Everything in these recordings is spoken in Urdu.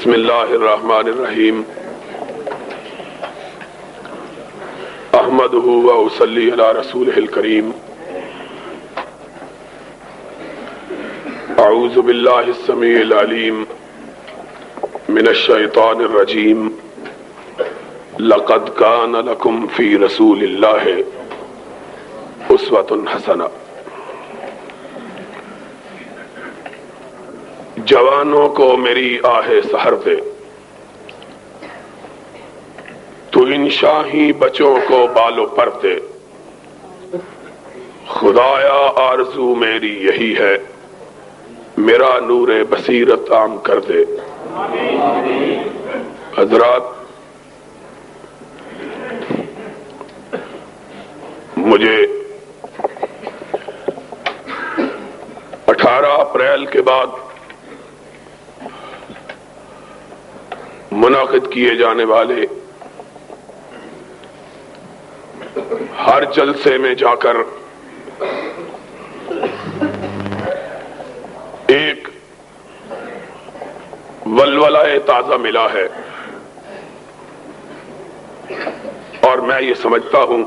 بسم اللہ الرحمن الرحیم احمدہ و اصلی علی رسولہ الکریم اعوذ باللہ السمیع العلیم من الشیطان الرجیم لقد کان لکم فی رسول اللہ اسوۃ حسنہ۔ جوانوں کو میری آہ سحر دے، تو ان شاہی بچوں کو بال و پر دے۔ خدایا آرزو میری یہی ہے، میرا نور بصیرت عام کر دے۔ حضرات، مجھے 18 اپریل کے بعد منعقد کیے جانے والے ہر جلسے میں جا کر ایک ولولہ تازہ ملا ہے، اور میں یہ سمجھتا ہوں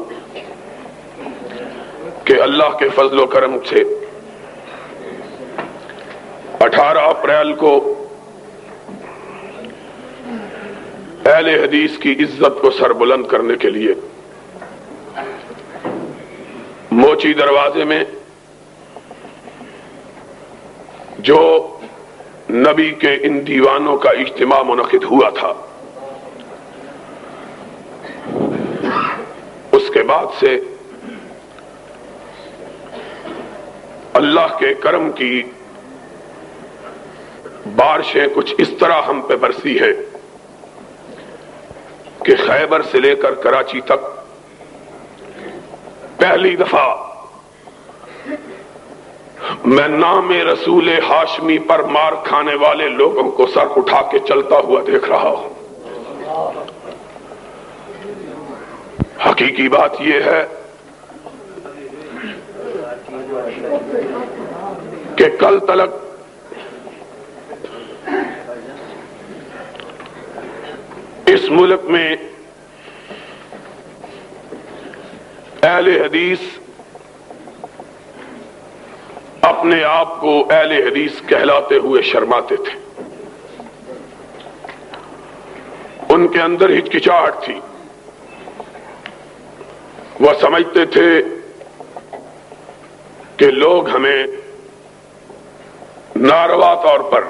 کہ اللہ کے فضل و کرم سے 18 اپریل کو اہل حدیث کی عزت کو سربلند کرنے کے لیے موچی دروازے میں جو نبی کے ان دیوانوں کا اجتماع منعقد ہوا تھا، اس کے بعد سے اللہ کے کرم کی بارشیں کچھ اس طرح ہم پہ برسی ہے کہ خیبر سے لے کر کراچی تک پہلی دفعہ میں نام رسول ہاشمی پر مار کھانے والے لوگوں کو سر اٹھا کے چلتا ہوا دیکھ رہا ہوں۔ حقیقی بات یہ ہے کہ کل تلک اس ملک میں اہل حدیث اپنے آپ کو اہل حدیث کہلاتے ہوئے شرماتے تھے۔ ان کے اندر ہچکچاہٹ تھی، وہ سمجھتے تھے کہ لوگ ہمیں ناروا طور پر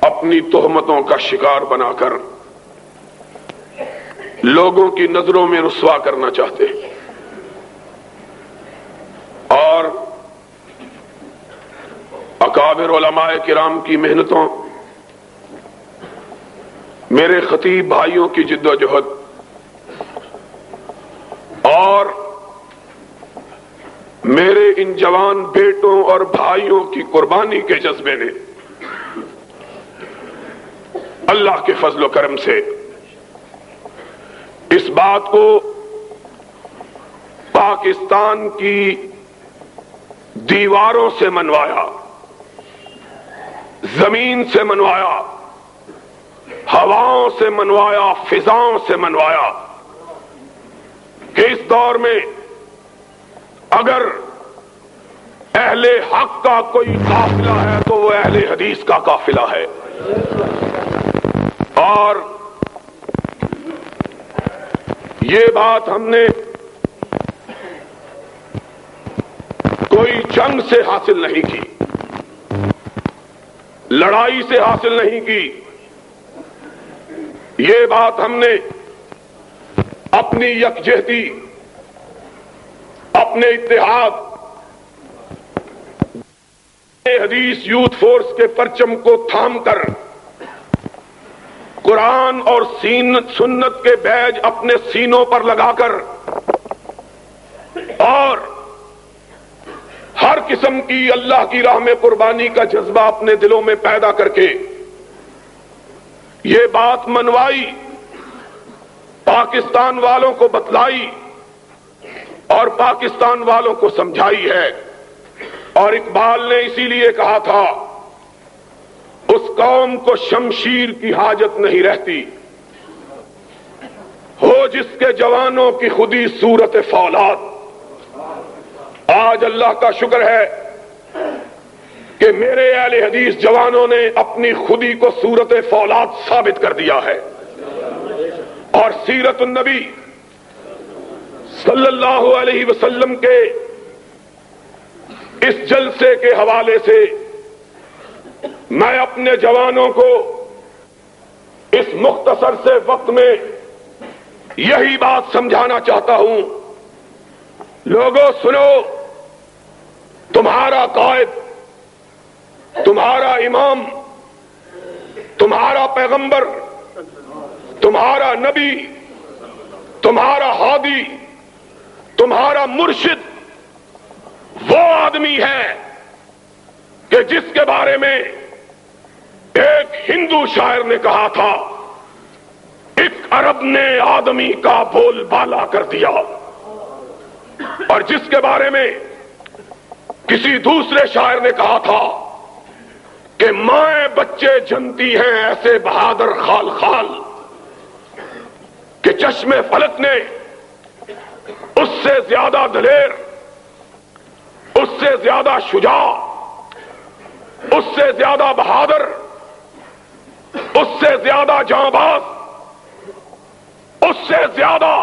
اپنی تہمتوں کا شکار بنا کر لوگوں کی نظروں میں رسوا کرنا چاہتے ہیں، اور اکابر علماء کرام کی محنتوں، میرے خطیب بھائیوں کی جد و جہد اور میرے ان جوان بیٹوں اور بھائیوں کی قربانی کے جذبے نے اللہ کے فضل و کرم سے اس بات کو پاکستان کی دیواروں سے منوایا، زمین سے منوایا، ہواؤں سے منوایا، فضاؤں سے منوایا کہ اس دور میں اگر اہل حق کا کوئی قافلہ ہے تو وہ اہل حدیث کا قافلہ ہے۔ اور یہ بات ہم نے کوئی جنگ سے حاصل نہیں کی، لڑائی سے حاصل نہیں کی، یہ بات ہم نے اپنی یکجہتی، اپنے اتحاد، حدیث یوتھ فورس کے پرچم کو تھام کر قرآن اور سنت کے بیج اپنے سینوں پر لگا کر اور ہر قسم کی اللہ کی راہ میں قربانی کا جذبہ اپنے دلوں میں پیدا کر کے یہ بات منوائی، پاکستان والوں کو بتلائی اور پاکستان والوں کو سمجھائی ہے۔ اور اقبال نے اسی لیے کہا تھا اس قوم کو شمشیر کی حاجت نہیں رہتی ہو جس کے جوانوں کی خودی صورت فولاد۔ آج اللہ کا شکر ہے کہ میرے اہل حدیث جوانوں نے اپنی خودی کو صورت فولاد ثابت کر دیا ہے، اور سیرت النبی صلی اللہ علیہ وسلم کے اس جلسے کے حوالے سے میں اپنے جوانوں کو اس مختصر سے وقت میں یہی بات سمجھانا چاہتا ہوں۔ لوگوں سنو، تمہارا قائد، تمہارا امام، تمہارا پیغمبر، تمہارا نبی، تمہارا ہادی، تمہارا مرشد وہ آدمی ہے کہ جس کے بارے میں ایک ہندو شاعر نے کہا تھا، ایک عرب نے آدمی کا بول بالا کر دیا، اور جس کے بارے میں کسی دوسرے شاعر نے کہا تھا کہ مائیں بچے جنتی ہیں ایسے بہادر خال خال کہ چشم فلک نے اس سے زیادہ دلیر، اس سے زیادہ شجاع، اس سے زیادہ بہادر، اس سے زیادہ جانباز، اس سے زیادہ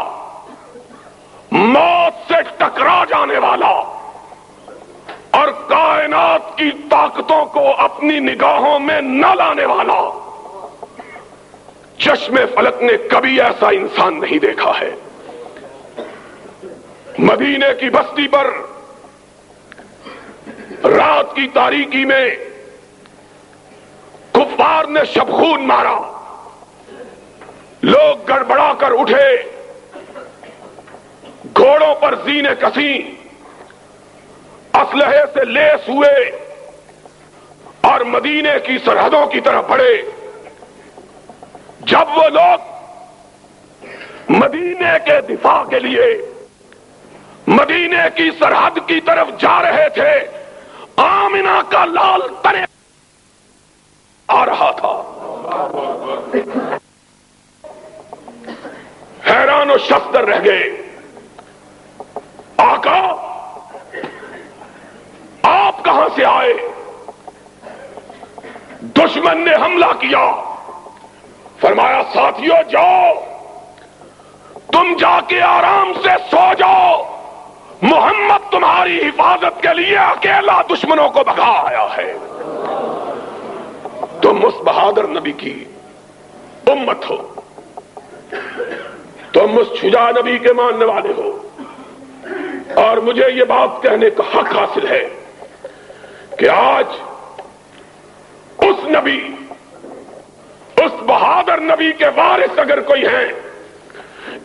موت سے ٹکرا جانے والا اور کائنات کی طاقتوں کو اپنی نگاہوں میں نہ لانے والا چشم فلک نے کبھی ایسا انسان نہیں دیکھا ہے۔ مدینے کی بستی پر رات کی تاریکی میں کفار نے شبخون مارا، لوگ گڑبڑا کر اٹھے، گھوڑوں پر زینے کسیں، اسلحے سے لیس ہوئے اور مدینے کی سرحدوں کی طرف بڑھے۔ جب وہ لوگ مدینے کے دفاع کے لیے مدینے کی سرحد کی طرف جا رہے تھے، آمنہ کا لال تنے آ رہا تھا۔ حیران و شفتر رہ گئے، آقا آپ کہاں سے آئے؟ دشمن نے حملہ کیا۔ فرمایا ساتھیو جاؤ، تم جا کے آرام سے سو جاؤ، محمد تمہاری حفاظت کے لیے اکیلا دشمنوں کو بھگا آیا ہے۔ تم اس بہادر نبی کی امت ہو، تم اس شجاع نبی کے ماننے والے ہو، اور مجھے یہ بات کہنے کا حق حاصل ہے کہ آج اس نبی، اس بہادر نبی کے وارث اگر کوئی ہیں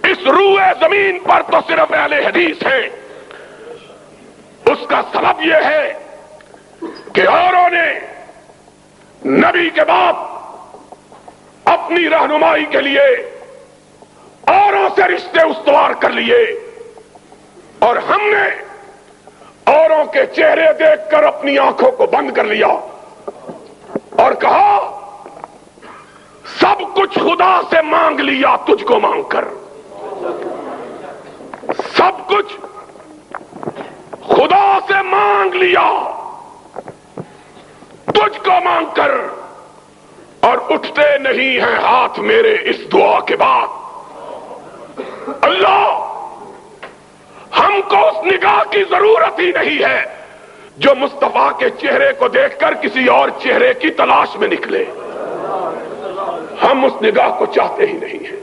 اس روئے زمین پر تو صرف اہل حدیث ہیں۔ اس کا سبب یہ ہے کہ اوروں نے نبی کے بعد اپنی رہنمائی کے لیے اوروں سے رشتے استوار کر لیے، اور ہم نے اوروں کے چہرے دیکھ کر اپنی آنکھوں کو بند کر لیا اور کہا سب کچھ خدا سے مانگ لیا تجھ کو مانگ کر، سب کچھ خدا سے مانگ لیا تجھ کو مانگ کر، اور اٹھتے نہیں ہیں ہاتھ میرے اس دعا کے بعد۔ اللہ، ہم کو اس نگاہ کی ضرورت ہی نہیں ہے جو مصطفیٰ کے چہرے کو دیکھ کر کسی اور چہرے کی تلاش میں نکلے۔ ہم اس نگاہ کو چاہتے ہی نہیں ہیں۔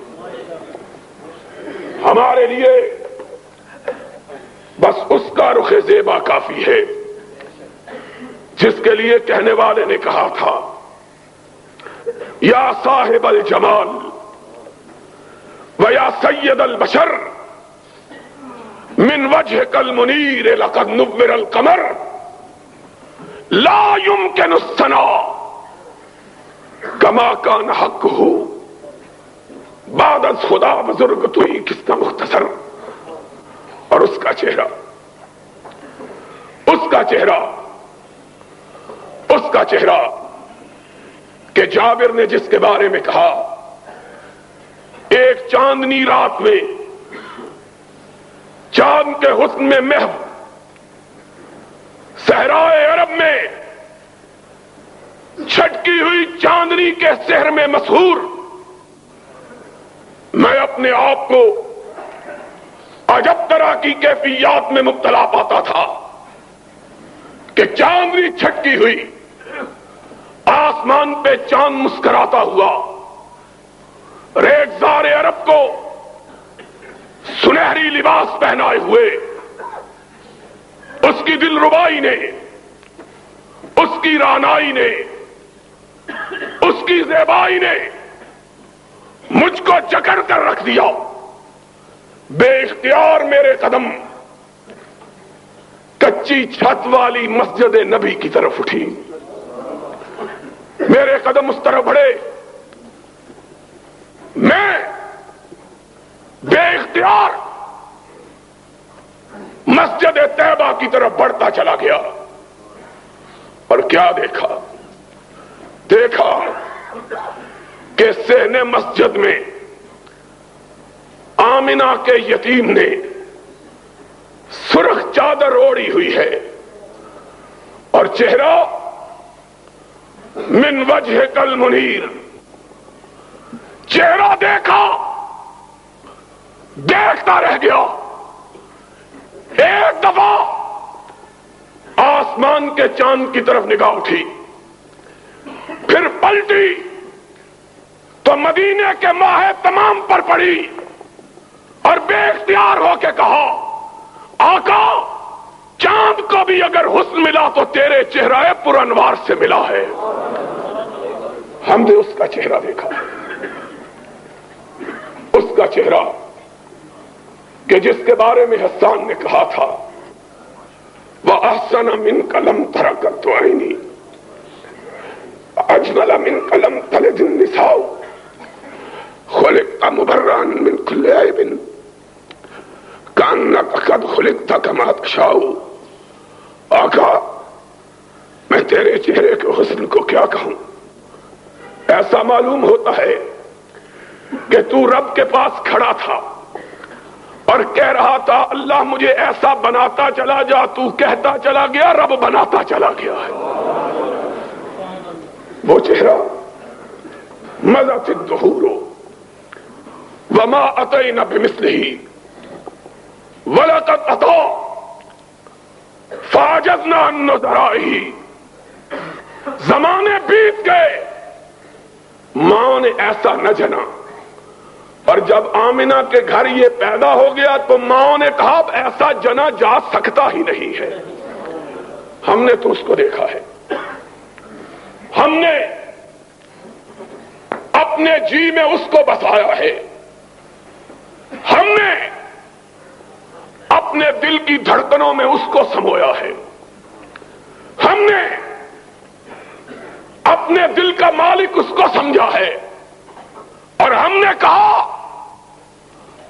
ہمارے لیے بس اس کا رخ زیبا کافی ہے جس کے لیے کہنے والے نے کہا تھا، یا صاحب الجمال و یا سید البشر من وجهك المنیر لقد نور القمر لا يمكن الثناء کما کان حقہ بعد از خدا بزرگ تو ہی کس کا مختصر۔ اور اس کا چہرہ، اس کا چہرہ، اس کا چہرہ کہ جابر نے جس کے بارے میں کہا ایک چاندنی رات میں چاند کے حسن میں محو صحرائے عرب میں چھٹکی ہوئی چاندنی کے سحر میں مسحور میں اپنے آپ کو عجب طرح کی کیفیات میں مبتلا پاتا تھا کہ چاندنی چھٹکی ہوئی، آسمان پہ چاند مسکراتا ہوا، ریگزار عرب کو سنہری لباس پہنائے ہوئے، اس کی دل ربائی نے، اس کی رانائی نے، اس کی زیبائی نے مجھ کو جکڑ کر رکھ دیا۔ بے اختیار میرے قدم کچی چھت والی مسجد نبی کی طرف اٹھی، میرے قدم اس طرف بڑھے، میں بے اختیار مسجد طیبہ کی طرف بڑھتا چلا گیا، اور کیا دیکھا کہ صحن مسجد میں آمنہ کے یتیم نے سرخ چادر اوڑھی ہوئی ہے، اور چہرہ من وجہ کل منیر، چہرہ دیکھتا رہ گیا۔ ایک دفعہ آسمان کے چاند کی طرف نگاہ اٹھی، پھر پلٹی تو مدینے کے ماہ تمام پر پڑی، اور بے اختیار ہو کے کہا آقا چاند کو بھی اگر حسن ملا تو تیرے چہرہ پر انوار سے ملا ہے۔ ہم نے اس کا چہرہ دیکھا، اس کا چہرہ کہ جس کے بارے میں حسان نے کہا تھا وَأَحْسَنَ مِنْكَ لَمْ تَرَكَتْ عَيْنِي أَجْمَلَ مِنْكَ لَمْ تَلِدِ النِّسَاءُ خُلِقْتَ مُبَرًّا مِنْ كُلِّ عَيْبٍ كَأَنَّكَ قَدْ خُلِقْتَ كَمَا تَشَاءُ۔ آقا میں تیرے چہرے کے حسن کو کیا کہوں، ایسا معلوم ہوتا ہے کہ تو رب کے پاس کھڑا تھا اور کہہ رہا تھا اللہ مجھے ایسا بناتا چلا جا، تو کہتا چلا گیا رب بناتا چلا گیا ہے۔ وہ چہرہ مَضَتِ الدُّهُورُ وَمَا أَتَيْنَا بِمِثْلِهِ وَلَقَدْ أَتَىٰ فَعَجَزْنَا عَن نُّظَرَائِهِ۔ زمانے بیت گئے، ماں نے ایسا نہ جنا، اور جب آمنہ کے گھر یہ پیدا ہو گیا تو ماں نے کہا اب ایسا جنا جا سکتا ہی نہیں ہے۔ ہم نے تو اس کو دیکھا ہے، ہم نے اپنے جی میں اس کو بسایا ہے، ہم نے اپنے دل کی دھڑکنوں میں اس کو سمویا ہے، ہم نے اپنے دل کا مالک اس کو سمجھا ہے، اور ہم نے کہا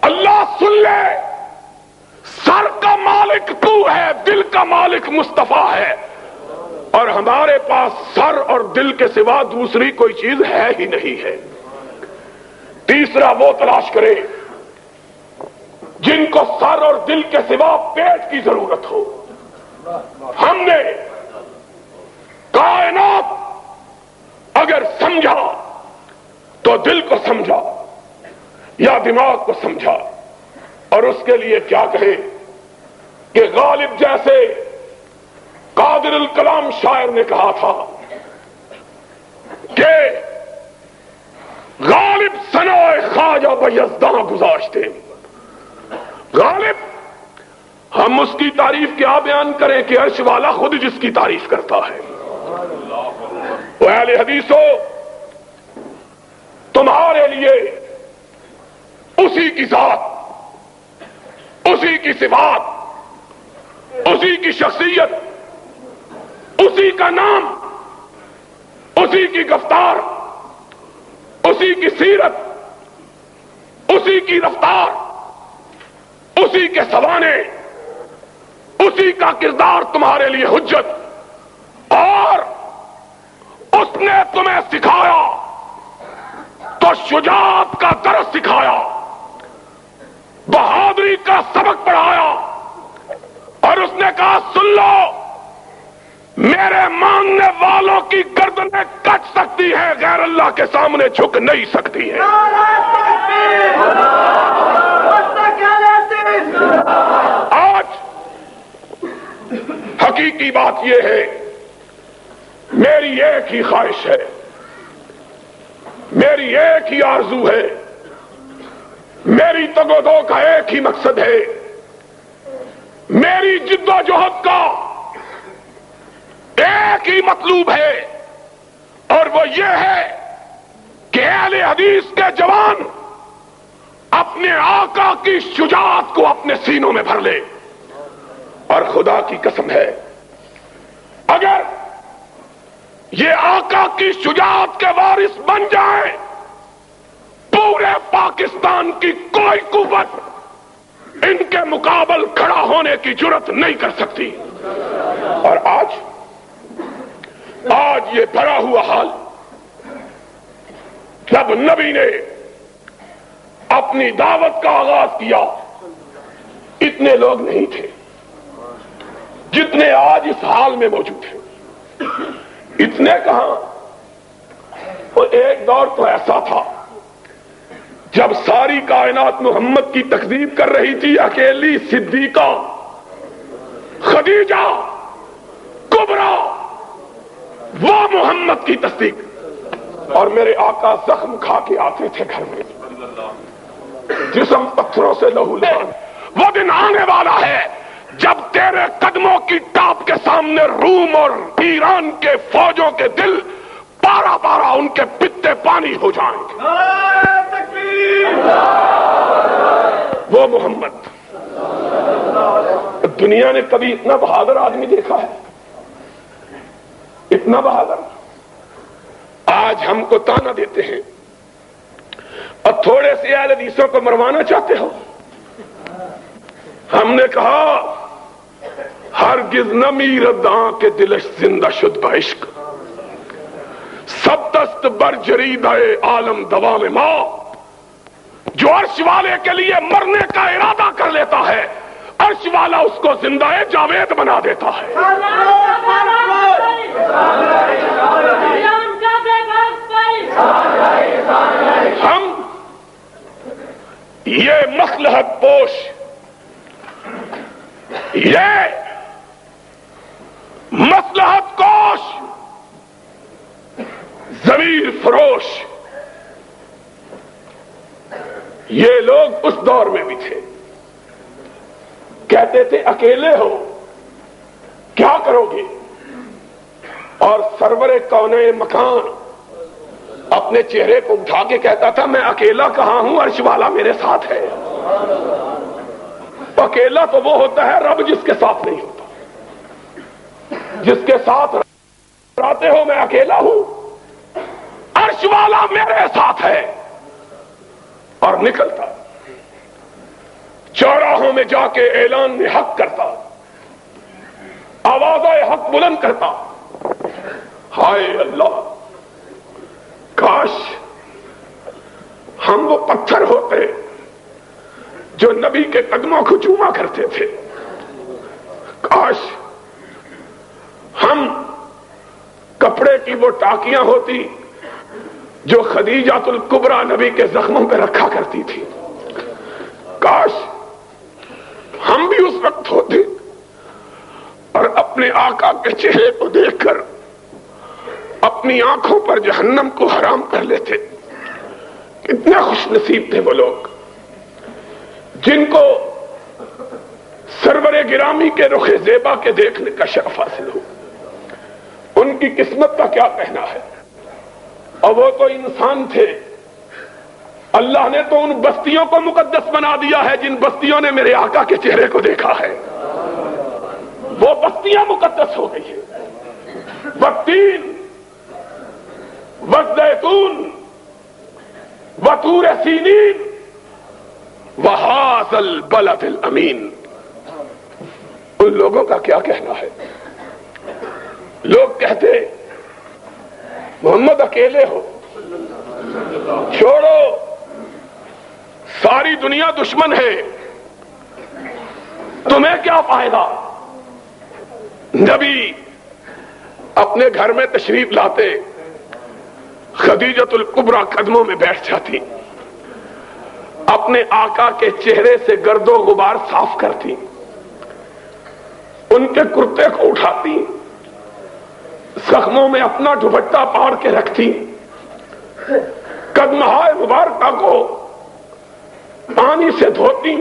اللہ سن لے، سر کا مالک تو ہے، دل کا مالک مصطفیٰ ہے، اور ہمارے پاس سر اور دل کے سوا دوسری کوئی چیز ہے ہی نہیں ہے۔ تیسرا وہ تلاش کرے جن کو سر اور دل کے سوا پیٹ کی ضرورت ہو۔ ہم نے کائنات اگر سمجھا تو دل کو سمجھا یا دماغ کو سمجھا، اور اس کے لیے کیا کہے کہ غالب جیسے قادر الکلام شاعر نے کہا تھا کہ غالب ثنائے خواجہ بیزداں گذاشتے، غالب ہم اس کی تعریف کیا بیان کریں کہ عرش والا خود جس کی تعریف کرتا ہے۔ وہ اہل حدیثو تمہارے لیے اسی کی ذات، اسی کی صفات، اسی کی شخصیت، اسی کا نام، اسی کی گفتار، اسی کی سیرت، اسی کی رفتار، اسی کے سوانے، اسی کا کردار تمہارے لیے حجت اور اس نے تمہیں سکھایا تو شجاعت کا درس سکھایا، بہادری کا سبق پڑھایا، اور اس نے کہا سن لو، میرے ماننے والوں کی گردنیں کٹ سکتی ہیں، غیر اللہ کے سامنے جھک نہیں سکتی ہیں۔ آج حقیقی بات یہ ہے، میری ایک ہی خواہش ہے، میری ایک ہی آرزو ہے، میری تگ و دو کا ایک ہی مقصد ہے، میری جد و جہد کا ایک ہی مطلوب ہے، اور وہ یہ ہے کہ اہل حدیث کے جوان اپنے آقا کی شجاعت کو اپنے سینوں میں بھر لے۔ اور خدا کی قسم ہے، اگر یہ آقا کی شجاعت کے وارث بن جائیں، پورے پاکستان کی کوئی قوت ان کے مقابل کھڑا ہونے کی جرات نہیں کر سکتی۔ اور آج یہ بھرا ہوا حال، جب نبی نے اپنی دعوت کا آغاز کیا، اتنے لوگ نہیں تھے جتنے آج اس حال میں موجود ہیں۔ اتنے کہاں، وہ ایک دور تو ایسا تھا جب ساری کائنات محمد کی تکذیب کر رہی تھی، اکیلی صدیقہ خدیجہ کبریٰ وہ محمد کی تصدیق، اور میرے آقا زخم کھا کے آتے تھے گھر میں، جسم پتھروں سے لہو لہان۔ وہ دن آنے والا ہے جب تیرے قدموں کی ٹاپ کے سامنے روم اور ایران کے فوجوں کے دل پارا پارا ان کے پتے پانی ہو جائیں گے۔ وہ محمد، دنیا نے کبھی اتنا بہادر آدمی دیکھا ہے؟ اتنا بہادر؟ آج ہم کو تانا دیتے ہیں اور تھوڑے سے اہل حدیثوں کو مروانا چاہتے ہو۔ ہم نے کہا ہرگز نہ میرد کے دلش زندہ شد بعشق، سب دست بر جریدہ عالم دوام ماں۔ جو عرش والے کے لیے مرنے کا ارادہ کر لیتا ہے، عرش والا اس کو زندہ جاوید بنا دیتا ہے۔ ہم یہ مصلحت پوش، یہ مصلحت کوش، ضمیر فروش، یہ لوگ اس دور میں بھی تھے۔ کہتے تھے اکیلے ہو کیا کرو گے، اور سرور کونین مکان اپنے چہرے کو اٹھا کے کہتا تھا میں اکیلا کہاں ہوں، عرش والا میرے ساتھ ہے۔ اکیلا تو وہ ہوتا ہے رب جس کے ساتھ نہیں ہوتا، جس کے ساتھ رہتے ہو میں اکیلا ہوں، عرش والا میرے ساتھ ہے۔ اور نکلتا چوراہوں میں جا کے اعلان حق کرتا، آواز حق بلند کرتا، ہائے اللہ کاش ہم وہ پتھر ہوتے جو نبی کے قدموں کو چوما کرتے تھے، کاش ہم کپڑے کی وہ ٹاکیاں ہوتی جو خدیجۃ الکبریٰ نبی کے زخموں پہ رکھا کرتی تھی، کاش ہم بھی اس وقت ہوتے اور اپنے آقا کے چہرے کو دیکھ کر اپنی آنکھوں پر جہنم کو حرام کر لیتے۔ کتنے خوش نصیب تھے وہ لوگ جن کو سرور گرامی کے رخ زیبا کے دیکھنے کا شرف حاصل ہو۔ ان کی قسمت کا کیا کہنا ہے، اور وہ تو انسان تھے، اللہ نے تو ان بستیوں کو مقدس بنا دیا ہے جن بستیوں نے میرے آقا کے چہرے کو دیکھا ہے، وہ بستیاں مقدس ہو گئی ہیں۔ والتین والزیتون وطور سینین وہذا البلد الامین۔ ان لوگوں کا کیا کہنا ہے؟ لوگ کہتے محمد اکیلے ہو، چھوڑو، ساری دنیا دشمن ہے، تمہیں کیا فائدہ؟ نبی اپنے گھر میں تشریف لاتے، خدیجۃ الکبریٰ قدموں میں بیٹھ جاتی، اپنے آقا کے چہرے سے گرد و غبار صاف کرتی، ان کے کرتے کو اٹھاتی، زخموں میں اپنا دوپٹہ پاڑ کے رکھتی، قدمہائے مبارکہ کو پانی سے دھوتی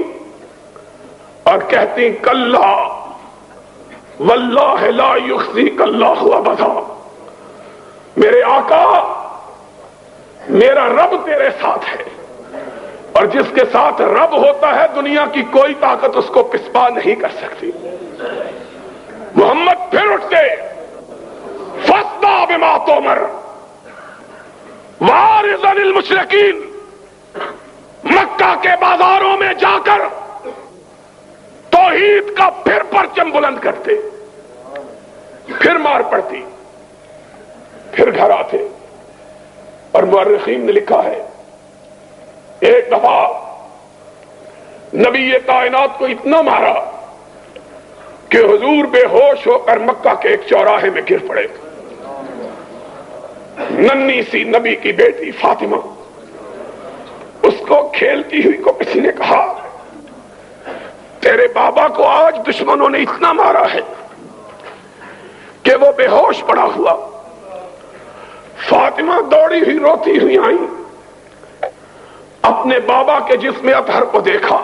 اور کہتی کلا واللہ لا یخزیک اللہ ابدا، میرے آقا میرا رب تیرے ساتھ ہے، اور جس کے ساتھ رب ہوتا ہے دنیا کی کوئی طاقت اس کو پسپا نہیں کر سکتی۔ محمد پھر اٹھتے، فاصدع بما تؤمر وَأَعْرِضْ عَنِ الْمُشْرِكِينَ، مکہ کے بازاروں میں جا کر توحید کا پھر پرچم بلند کرتے، پھر مار پڑتی، پھر گھر آتے۔ اور مورخین نے لکھا ہے ایک دفعہ نبی کائنات کو اتنا مارا کہ حضور بے ہوش ہو کر مکہ کے ایک چوراہے میں گر پڑے۔ ننھی سی نبی کی بیٹی فاطمہ، اس کو کھیلتی ہوئی کو کسی نے کہا تیرے بابا کو آج دشمنوں نے اتنا مارا ہے کہ وہ بے ہوش پڑا ہوا۔ فاطمہ دوڑی ہوئی روتی ہوئی آئی، اپنے بابا کے جسم اطہر کو دیکھا،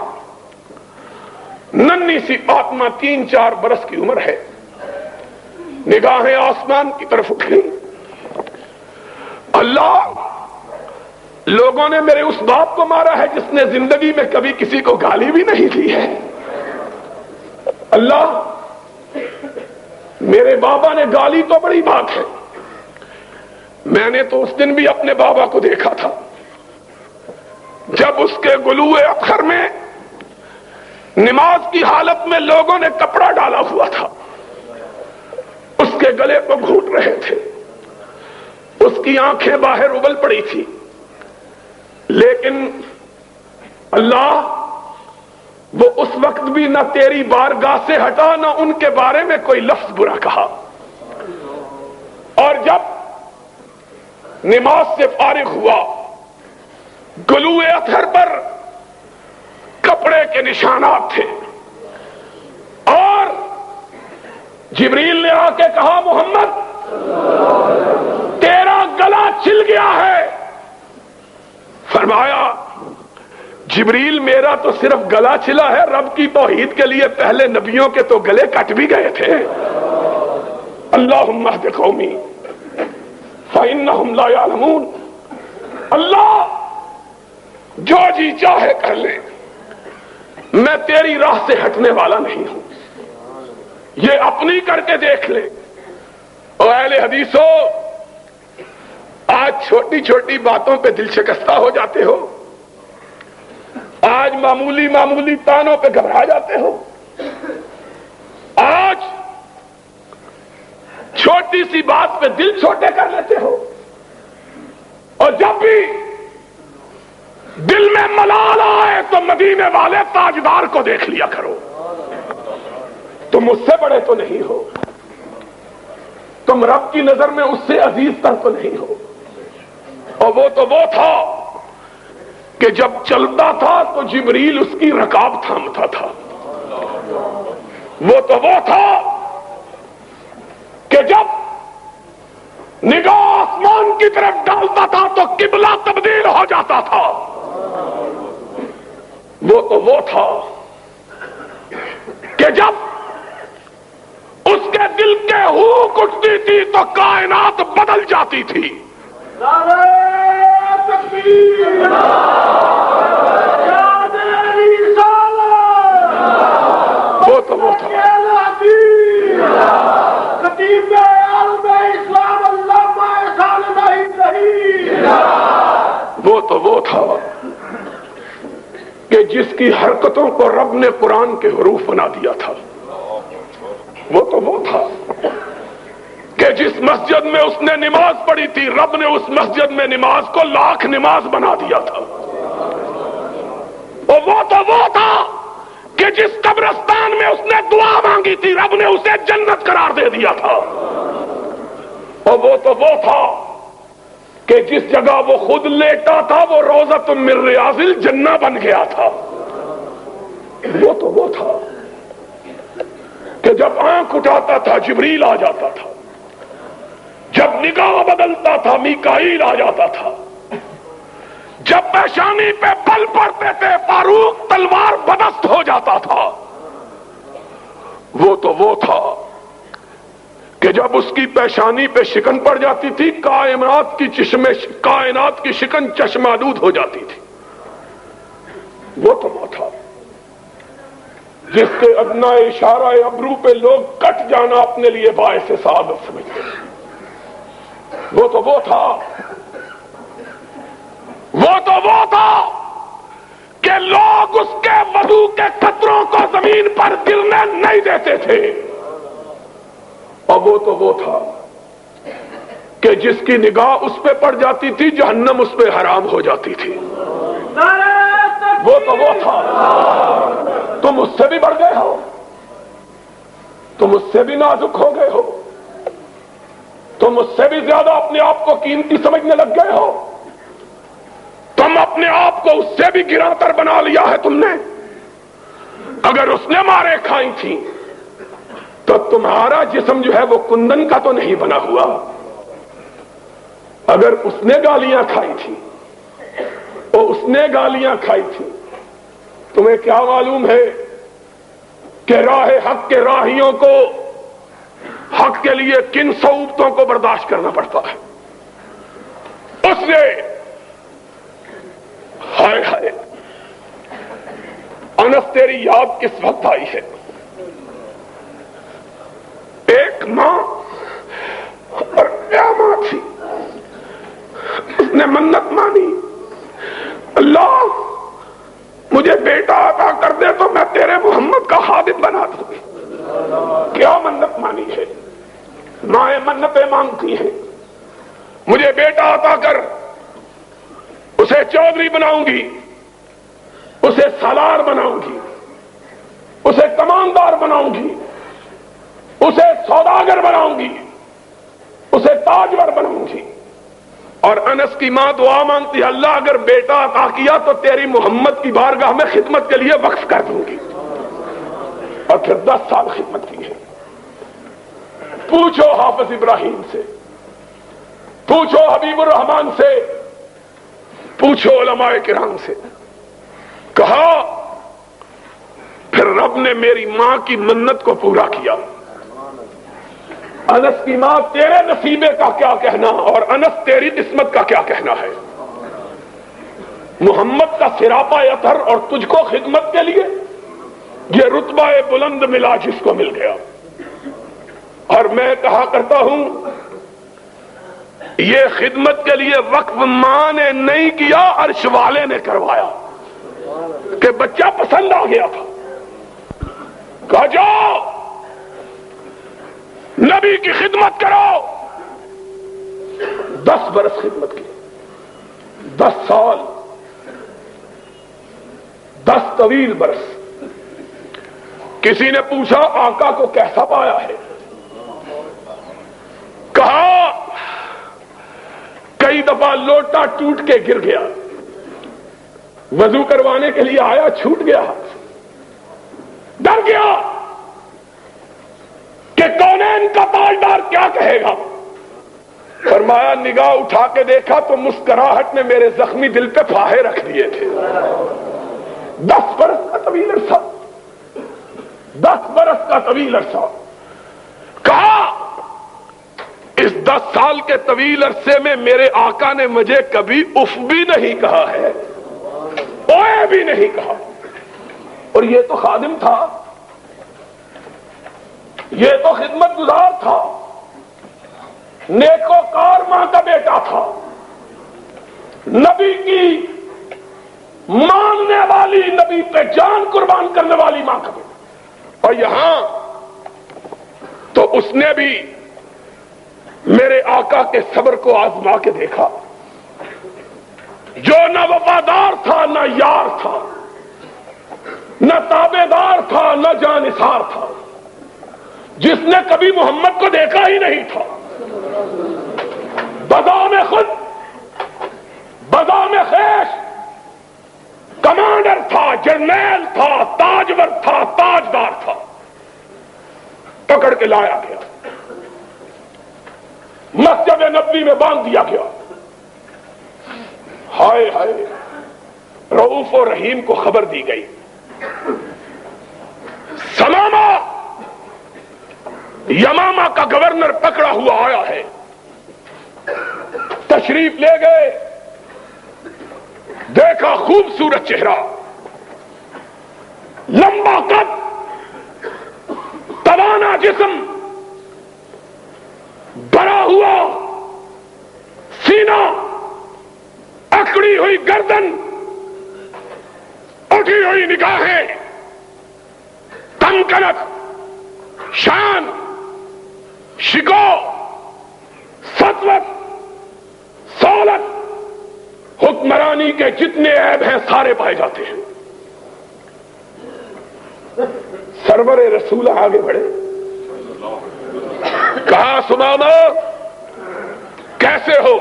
ننھی سی فاطمہ 3-4 برس کی عمر ہے، نگاہیں آسمان کی طرف اٹھ گئی۔ اللہ، لوگوں نے میرے اس باپ کو مارا ہے جس نے زندگی میں کبھی کسی کو گالی بھی نہیں دی ہے۔ اللہ، میرے بابا نے گالی تو بڑی بات ہے، میں نے تو اس دن بھی اپنے بابا کو دیکھا تھا جب اس کے گلوئے اطہر میں نماز کی حالت میں لوگوں نے کپڑا ڈالا ہوا تھا، اس کے گلے کو گھونٹ رہے تھے، اس کی آنکھیں باہر ابل پڑی تھی، لیکن اللہ وہ اس وقت بھی نہ تیری بارگاہ سے ہٹا، نہ ان کے بارے میں کوئی لفظ برا کہا۔ اور جب نماز سے فارغ ہوا، گلوئے اطہر پر کپڑے کے نشانات تھے، اور جبریل نے آ کے کہا محمد تیرا گلا چھل گیا ہے۔ فرمایا جبریل میرا تو صرف گلا چھلا ہے، رب کی توحید کے لیے پہلے نبیوں کے تو گلے کٹ بھی گئے تھے۔ اللہم اہد قومی فإنہم لا یعلمون، اللہ جو جی چاہے کر لے، میں تیری راہ سے ہٹنے والا نہیں ہوں، یہ اپنی کر کے دیکھ لے۔ اور اہل حدیثو، آج چھوٹی چھوٹی باتوں پہ دل شکستہ ہو جاتے ہو، آج معمولی معمولی تانوں پہ گھبرا جاتے ہو، آج چھوٹی سی بات پہ دل چھوٹے کر لیتے ہو، اور جب بھی دل میں ملال آئے تو مدینے والے تاجدار کو دیکھ لیا کرو۔ تم مجھ سے بڑے تو نہیں ہو، تم رب کی نظر میں اس سے عزیز تر تو نہیں ہو۔ اور وہ تو وہ تھا کہ جب چلتا تھا تو جبریل اس کی رکاب تھامتا تھا، وہ تو وہ تھا کہ جب نگاہ آسمان کی طرف ڈالتا تھا تو قبلہ تبدیل ہو جاتا تھا، وہ تو وہ تھا کہ جب اس کے دل کے ہوک اٹھتی تھی تو کائنات بدل جاتی تھی۔ وہ تو وہ تھا، وہ تو وہ تھا کہ جس کی حرکتوں کو رب نے قرآن کے حروف بنا دیا تھا۔ وہ تو وہ تھا کہ جس مسجد میں اس نے نماز پڑھی تھی رب نے اس مسجد میں نماز کو 1,00,000 نماز بنا دیا تھا. اور وہ تو وہ تھا کہ جس قبرستان میں اس نے دعا مانگی تھی رب نے اسے جنت قرار دے دیا تھا. اور وہ تو وہ تھا کہ جس جگہ وہ خود لیٹا تھا وہ روضۃ من ریاض الجنہ بن گیا تھا. وہ تو وہ تھا کہ جب آنکھ اٹھاتا تھا جبریل آ جاتا تھا، جب نگاہ بدلتا تھا میکائیل آ جاتا تھا، جب پیشانی پہ بل پڑتے تھے فاروق تلوار بدست ہو جاتا تھا. وہ تو وہ تھا کہ جب اس کی پیشانی پہ شکن پڑ جاتی تھی کائنات کی شکن چشمالود ہو جاتی تھی. وہ تو وہ تھا جس کے ادنا اشارہ ابرو پہ لوگ کٹ جانا اپنے لیے باعث سعادت سمجھتے ہیں. وہ تو وہ تھا کہ لوگ اس کے وضو کے قطروں کو زمین پر گرنے نہیں دیتے تھے. اور وہ تو وہ تھا کہ جس کی نگاہ اس پہ پڑ جاتی تھی جہنم اس پہ حرام ہو جاتی تھی. وہ تو وہ تھا. تم اس سے بھی بڑھ گئے ہو، تم اس سے بھی نازک ہو گئے ہو، تم اس سے بھی زیادہ اپنے آپ کو قیمتی سمجھنے لگ گئے ہو، تم اپنے آپ کو اس سے بھی گراں تر بنا لیا ہے تم نے. اگر اس نے مارے کھائی تھی تو تمہارا جسم جو ہے وہ کندن کا تو نہیں بنا ہوا. اگر اس نے گالیاں کھائی تھی اور اس نے گالیاں کھائی تھی تمہیں کیا معلوم ہے کہ راہ حق کے راہیوں کو حق کے لیے کن صعوبتوں کو برداشت کرنا پڑتا ہے. اس نے ہائے ہائے انس تیری یاد کس وقت آئی ہے. ایک ماں اور کیا ماں تھی، اس نے منت مانی اللہ مجھے بیٹا عطا کر دے تو میں تیرے محمد کا خادم بنا دوں گی. کیا منت مانی ہے. مائیں منتیں مانگتی ہیں مجھے بیٹا عطا کر، اسے چودھری بناؤں گی، اسے سالار بناؤں گی، اسے کماندار بناؤں گی، اسے سوداگر بناؤں گی، اسے تاجور بناؤں گی. اور انس کی ماں دعا مانگتی ہے اللہ اگر بیٹا عطا کیا تو تیری محمد کی بارگاہ میں خدمت کے لیے وقف کر دوں گی. اور پھر 10 سال خدمت کی ہے. پوچھو حافظ ابراہیم سے، پوچھو حبیب الرحمان سے، پوچھو علماء کرام سے. کہا پھر رب نے میری ماں کی منت کو پورا کیا. انس کی ماں تیرے نصیبے کا کیا کہنا اور انس تیری قسمت کا کیا کہنا ہے. محمد کا سراپا اطہر اور تجھ کو خدمت کے لیے یہ رتبہ بلند ملا جس کو مل گیا. اور میں کہا کرتا ہوں یہ خدمت کے لیے وقف ماں نے نہیں کیا عرش والے نے کروایا کہ بچہ پسند آ گیا تھا. کہا جاؤ نبی کی خدمت کرو. 10 برس خدمت کی، 10 سال، 10 طویل برس. کسی نے پوچھا آقا کو کیسا پایا ہے. کہا کئی دفعہ لوٹا ٹوٹ کے گر گیا، وضو کروانے کے لیے آیا چھوٹ گیا، ڈر گیا کہ کونین کا تاجدار کیا کہے گا. فرمایا نگاہ اٹھا کے دیکھا تو مسکراہٹ نے میرے زخمی دل پہ پھاہے رکھ دیے تھے. 10 برس کا طویل عرصہ، 10 برس کا طویل عرصہ. کہا اس 10 سال کے طویل عرصے میں میرے آقا نے مجھے کبھی اف بھی نہیں کہا ہے، اوئے بھی نہیں کہا. اور یہ تو خادم تھا، یہ تو خدمت گزار تھا، نیکوکار ماں کا بیٹا تھا، نبی کی ماننے والی، نبی پہ جان قربان کرنے والی ماں کا بیٹا. اور یہاں تو اس نے بھی میرے آقا کے صبر کو آزما کے دیکھا، جو نہ وفادار تھا نہ یار تھا، نہ تابعدار تھا نہ جانثار تھا، جس نے کبھی محمد کو دیکھا ہی نہیں تھا، بذام خود بذام خیش کمانڈر تھا، جرنیل تھا، تاجور تھا، تاجدار تھا، پکڑ کے لایا گیا، مسجد نبوی میں باندھ دیا گیا۔ ہائے ہائے، رؤوف و رحیم کو خبر دی گئی، سمامہ یمامہ کا گورنر پکڑا ہوا آیا ہے، تشریف لے گئے، دیکھا خوبصورت چہرہ، لمبا قد، توانا جسم، بڑا ہوا سینہ، اکڑی ہوئی گردن، اٹھی ہوئی نگاہیں، تنکنت، شان، شکو، سطوت، سولت، حکمرانی کے جتنے عیب ہیں سارے پائے جاتے ہیں۔ سرور رسول آگے بڑھے، کہا سمامہ کیسے ہو؟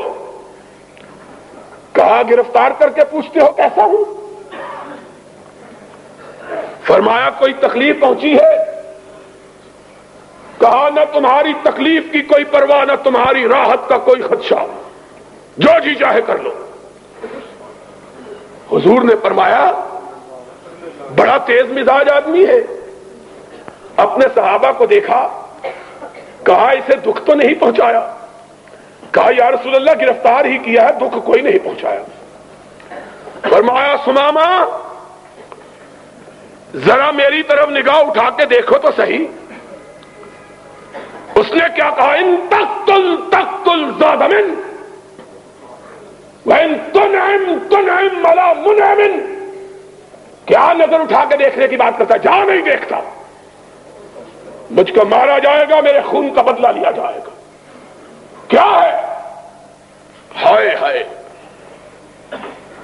کہا گرفتار کر کے پوچھتے ہو کیسا ہوں؟ فرمایا کوئی تکلیف پہنچی ہے؟ کہا نہ تمہاری تکلیف کی کوئی پرواہ نہ تمہاری راحت کا کوئی خدشہ، جو جی چاہے کر لو۔ حضور نے فرمایا بڑا تیز مزاج آدمی ہے، اپنے صحابہ کو دیکھا، کہا اسے دکھ تو نہیں پہنچایا؟ کہا یا رسول اللہ گرفتار ہی کیا ہے، دکھ کوئی نہیں پہنچایا۔ فرمایا سمامہ ذرا میری طرف نگاہ اٹھا کے دیکھو تو صحیح۔ اس نے کیا کہا؟ ان تقتل تقتل زاد من وَإِن تُنْعِمْ تُنْعِمْ عَلَى مُنْعِمٍ۔ کیا نظر اٹھا کے دیکھنے کی بات کرتا؟ جا نہیں دیکھتا، مجھ کو مارا جائے گا، میرے خون کا بدلہ لیا جائے گا، کیا ہے؟ ہائے ہائے،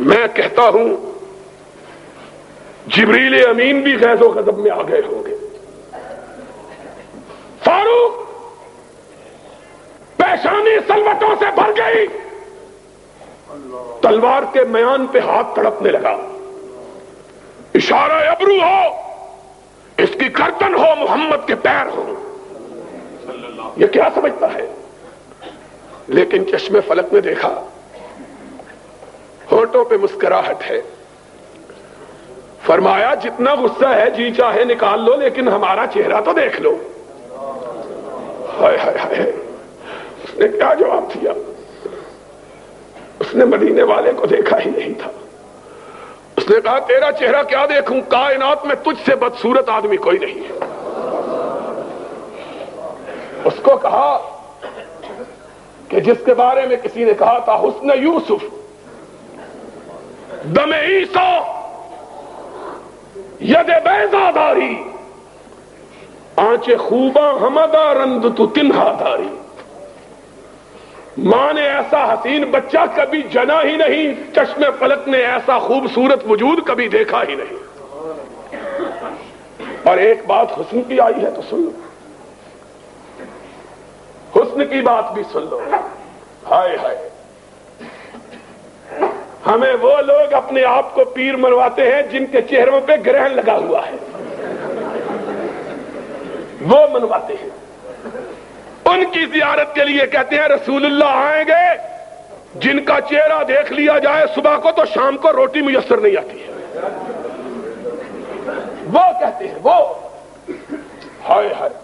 میں کہتا ہوں جبریل امین بھی غیظ و غضب میں آ گئے ہوں گے۔ فاروق پیشانی سلوٹوں سے بھر گئی، تلوار کے میان پہ ہاتھ تڑپنے لگا، اشارہ ابرو ہو، اس کی گردن ہو، محمد کے پیر ہو، یہ کیا سمجھتا ہے؟ لیکن چشم فلک میں دیکھا، ہونٹوں پہ مسکراہٹ ہے، فرمایا جتنا غصہ ہے جی چاہے نکال لو، لیکن ہمارا چہرہ تو دیکھ لو۔ ہائے ہائے ہائے، اس نے کیا جواب دیا؟ اس نے مدینے والے کو دیکھا ہی نہیں تھا، اس نے کہا تیرا چہرہ کیا دیکھوں، کائنات میں تجھ سے بدصورت آدمی کوئی نہیں ہے۔ اس کو کہا کہ جس کے بارے میں کسی نے کہا تھا حسن یوسف دم عیسیٰ ید بیضا داری، آنچ خوباں ہمدا رند تو تنہا داری۔ ماں نے ایسا حسین بچہ کبھی جنا ہی نہیں، چشم فلک نے ایسا خوبصورت وجود کبھی دیکھا ہی نہیں۔ اور ایک بات حسن کی آئی ہے تو سن لو، حسن کی بات بھی سن لو۔ ہائے ہائے، ہمیں وہ لوگ اپنے آپ کو پیر منواتے ہیں جن کے چہروں پہ گرہن لگا ہوا ہے، وہ منواتے ہیں، ان کی زیارت کے لیے کہتے ہیں رسول اللہ آئیں گے، جن کا چہرہ دیکھ لیا جائے صبح کو تو شام کو روٹی میسر نہیں آتی ہے، وہ کہتے ہیں وہ۔ ہائے ہائے،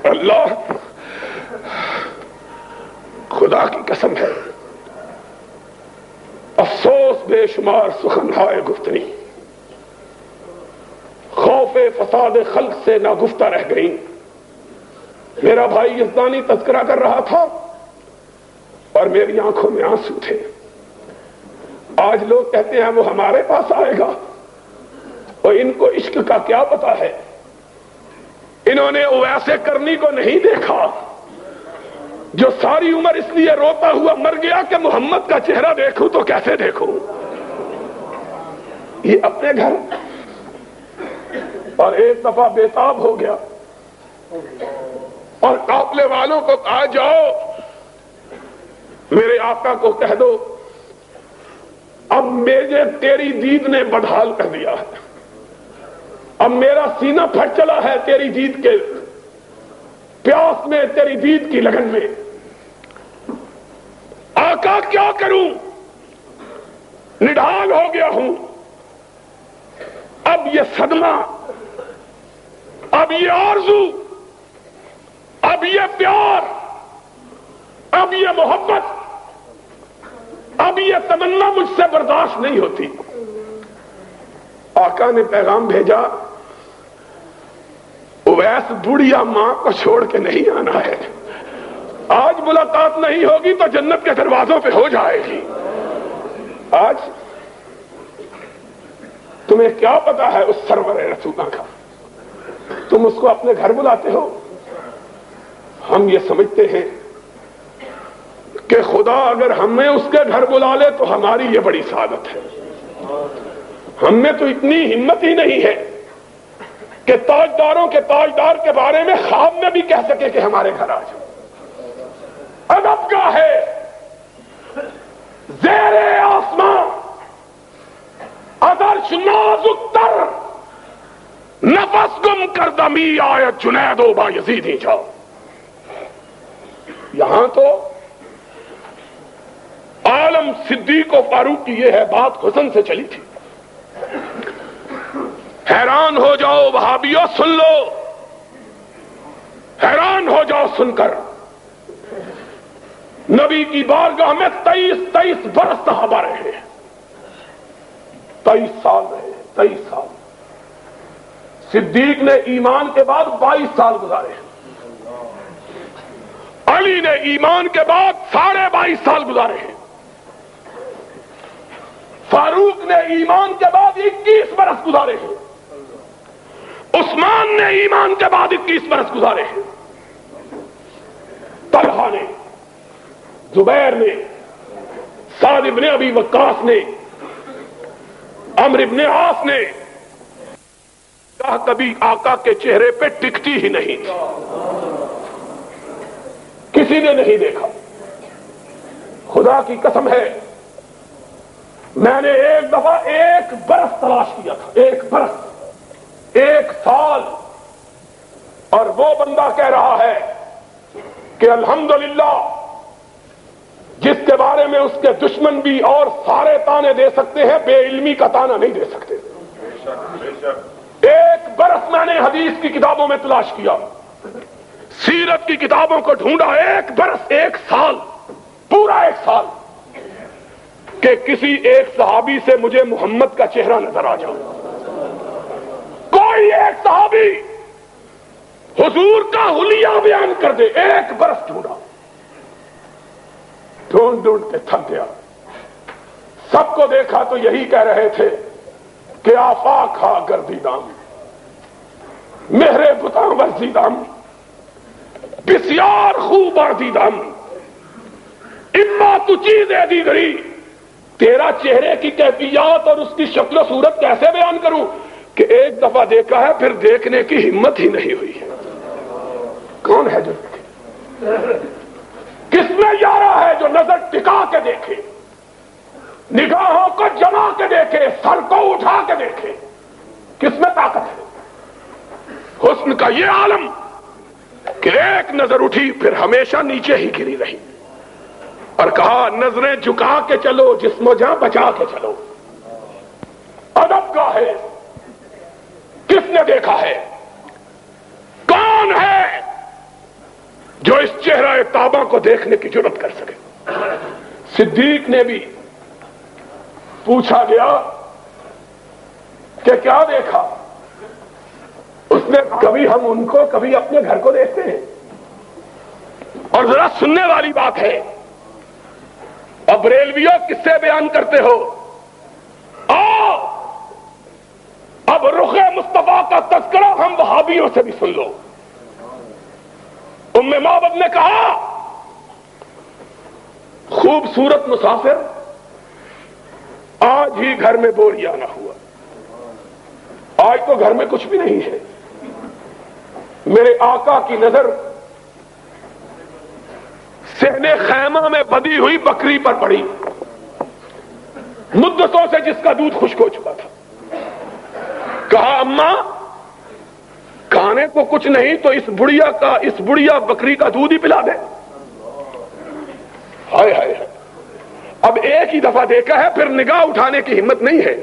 اللہ خدا کی قسم ہے، افسوس بے شمار سخنہائے گفتنی، خوف فساد خلق سے نہ گفتہ رہ گئی۔ میرا بھائی یزدانی تذکرہ کر رہا تھا اور میری آنکھوں میں آنسو تھے۔ آج لوگ کہتے ہیں وہ ہمارے پاس آئے گا، اور ان کو عشق کا کیا پتا ہے، انہوں نے اویس کرنی کو نہیں دیکھا، جو ساری عمر اس لیے روتا ہوا مر گیا کہ محمد کا چہرہ دیکھوں تو کیسے دیکھوں، یہ اپنے گھر، اور ایک دفعہ بےتاب ہو گیا اور قافلے والوں کو کہا جاؤ میرے آقا کو کہہ دو اب مجھے تیری دید نے بدحال کر دیا ہے، اب میرا سینہ پھٹ چلا ہے تیری دید کے پیاس میں، تیری دید کی لگن میں، آقا کیا کروں، نڈھال ہو گیا ہوں، اب یہ صدمہ، اب یہ آرزو، اب یہ پیار، اب یہ محبت، اب یہ تمنا مجھ سے برداشت نہیں ہوتی۔ آقا نے پیغام بھیجا اویس بڑھیا ماں کو چھوڑ کے نہیں آنا ہے، آج ملاقات نہیں ہوگی تو جنت کے دروازوں پہ ہو جائے گی۔ آج تمہیں کیا پتا ہے اس سرور رسولہ کا، تم اس کو اپنے گھر بلاتے ہو۔ ہم یہ سمجھتے ہیں کہ خدا اگر ہمیں اس کے گھر بلا لے تو ہماری یہ بڑی سعادت ہے۔ ہم میں تو اتنی ہمت ہی نہیں ہے کہ تاجداروں کے تاجدار کے بارے میں خواب میں بھی کہہ سکے کہ ہمارے گھر آ جاؤ۔ ادب کا ہے زیر آسمان ادرش نازک تر نفس گم کر دمی آئے جنید و با یزیدی جاؤ۔ یہاں تو عالم صدیق و فاروق کی یہ ہے بات حسن سے چلی تھی۔ حیران ہو جاؤ وہابیو سن لو، حیران ہو جاؤ سن کر، نبی کی بارگاہ میں 23 برس صحابہ رہے، 23 سال رہے، 23 سال۔ صدیق نے ایمان کے بعد 22 سال گزارے، علی نے ایمان کے بعد 22.5 سال گزارے ہیں، فاروق نے ایمان کے بعد 21 برس گزارے ہیں، عثمان نے ایمان کے بعد 21 برس گزارے ہیں، طلحہ نے، زبیر نے، سعد ابن ابی وقاص نے، عمرو ابن عاص نے کبھی آقا کے چہرے پہ ٹکتی ہی نہیں تھی، کسی نے نہیں دیکھا۔ خدا کی قسم ہے میں نے ایک دفعہ 1 برس تلاش کیا تھا، 1 برس، 1 سال، اور وہ بندہ کہہ رہا ہے کہ الحمدللہ جس کے بارے میں اس کے دشمن بھی اور سارے تانے دے سکتے ہیں، بے علمی کا تانا نہیں دے سکتے۔ 1 برس میں نے حدیث کی کتابوں میں تلاش کیا، سیرت کی کتابوں کو ڈھونڈا، 1 برس، 1 سال، پورا 1 سال، کہ کسی ایک صحابی سے مجھے محمد کا چہرہ نظر آ جائے، کوئی ایک صحابی حضور کا حلیہ بیان کر دے۔ 1 برس ڈھونڈا، ڈھونڈ ڈھونڈ کے تھک گیا۔ سب کو دیکھا تو یہی کہہ رہے تھے کہ آفاق ہا گردیدام مہرے بتاں ورزیدام بسیار خوب آردیدام اما تو چیز دی گری۔ تیرا چہرے کی کیفیات اور اس کی شکل و صورت کیسے بیان کروں کہ ایک دفعہ دیکھا ہے پھر دیکھنے کی ہمت ہی نہیں ہوئی ہے۔ کون ہے جو دیکھے؟ کس میں یارہ ہے جو نظر ٹکا کے دیکھے، نگاہوں کو جما کے دیکھے، سر کو اٹھا کے دیکھے؟ کس میں طاقت ہے؟ حسن کا یہ عالم کہ ایک نظر اٹھی پھر ہمیشہ نیچے ہی گری رہی، اور کہا نظریں جھکا کے چلو، جسم و جاں بچا کے چلو۔ ادب کا ہے، کس نے دیکھا ہے؟ کون ہے جو اس چہرہ طابہ کو دیکھنے کی جرات کر سکے؟ صدیق نے بھی پوچھا گیا کہ کیا دیکھا؟ اس نے کبھی ہم ان کو کبھی اپنے گھر کو دیکھتے ہیں؟ اور ذرا سننے والی بات ہے، اب بریلویوں کس سے بیان کرتے ہو؟ آؤ اب رخ مصطفیٰ کا تذکرہ ہم وہابیوں سے بھی سن لو۔ ام معبد نے کہا خوبصورت مسافر آج ہی گھر میں بوریا نہ ہوا. آج تو گھر میں کچھ بھی نہیں ہے. میرے آقا کی نظر صحن خیمہ میں بدی ہوئی بکری پر پڑی، مدتوں سے جس کا دودھ خشک ہو چکا تھا. کہا اماں کھانے کو کچھ نہیں تو اس بڑھیا بکری کا دودھ ہی پلا دے. ہائے ہائے ہائے. اب ایک ہی دفعہ دیکھا ہے، پھر نگاہ اٹھانے کی ہمت نہیں ہے.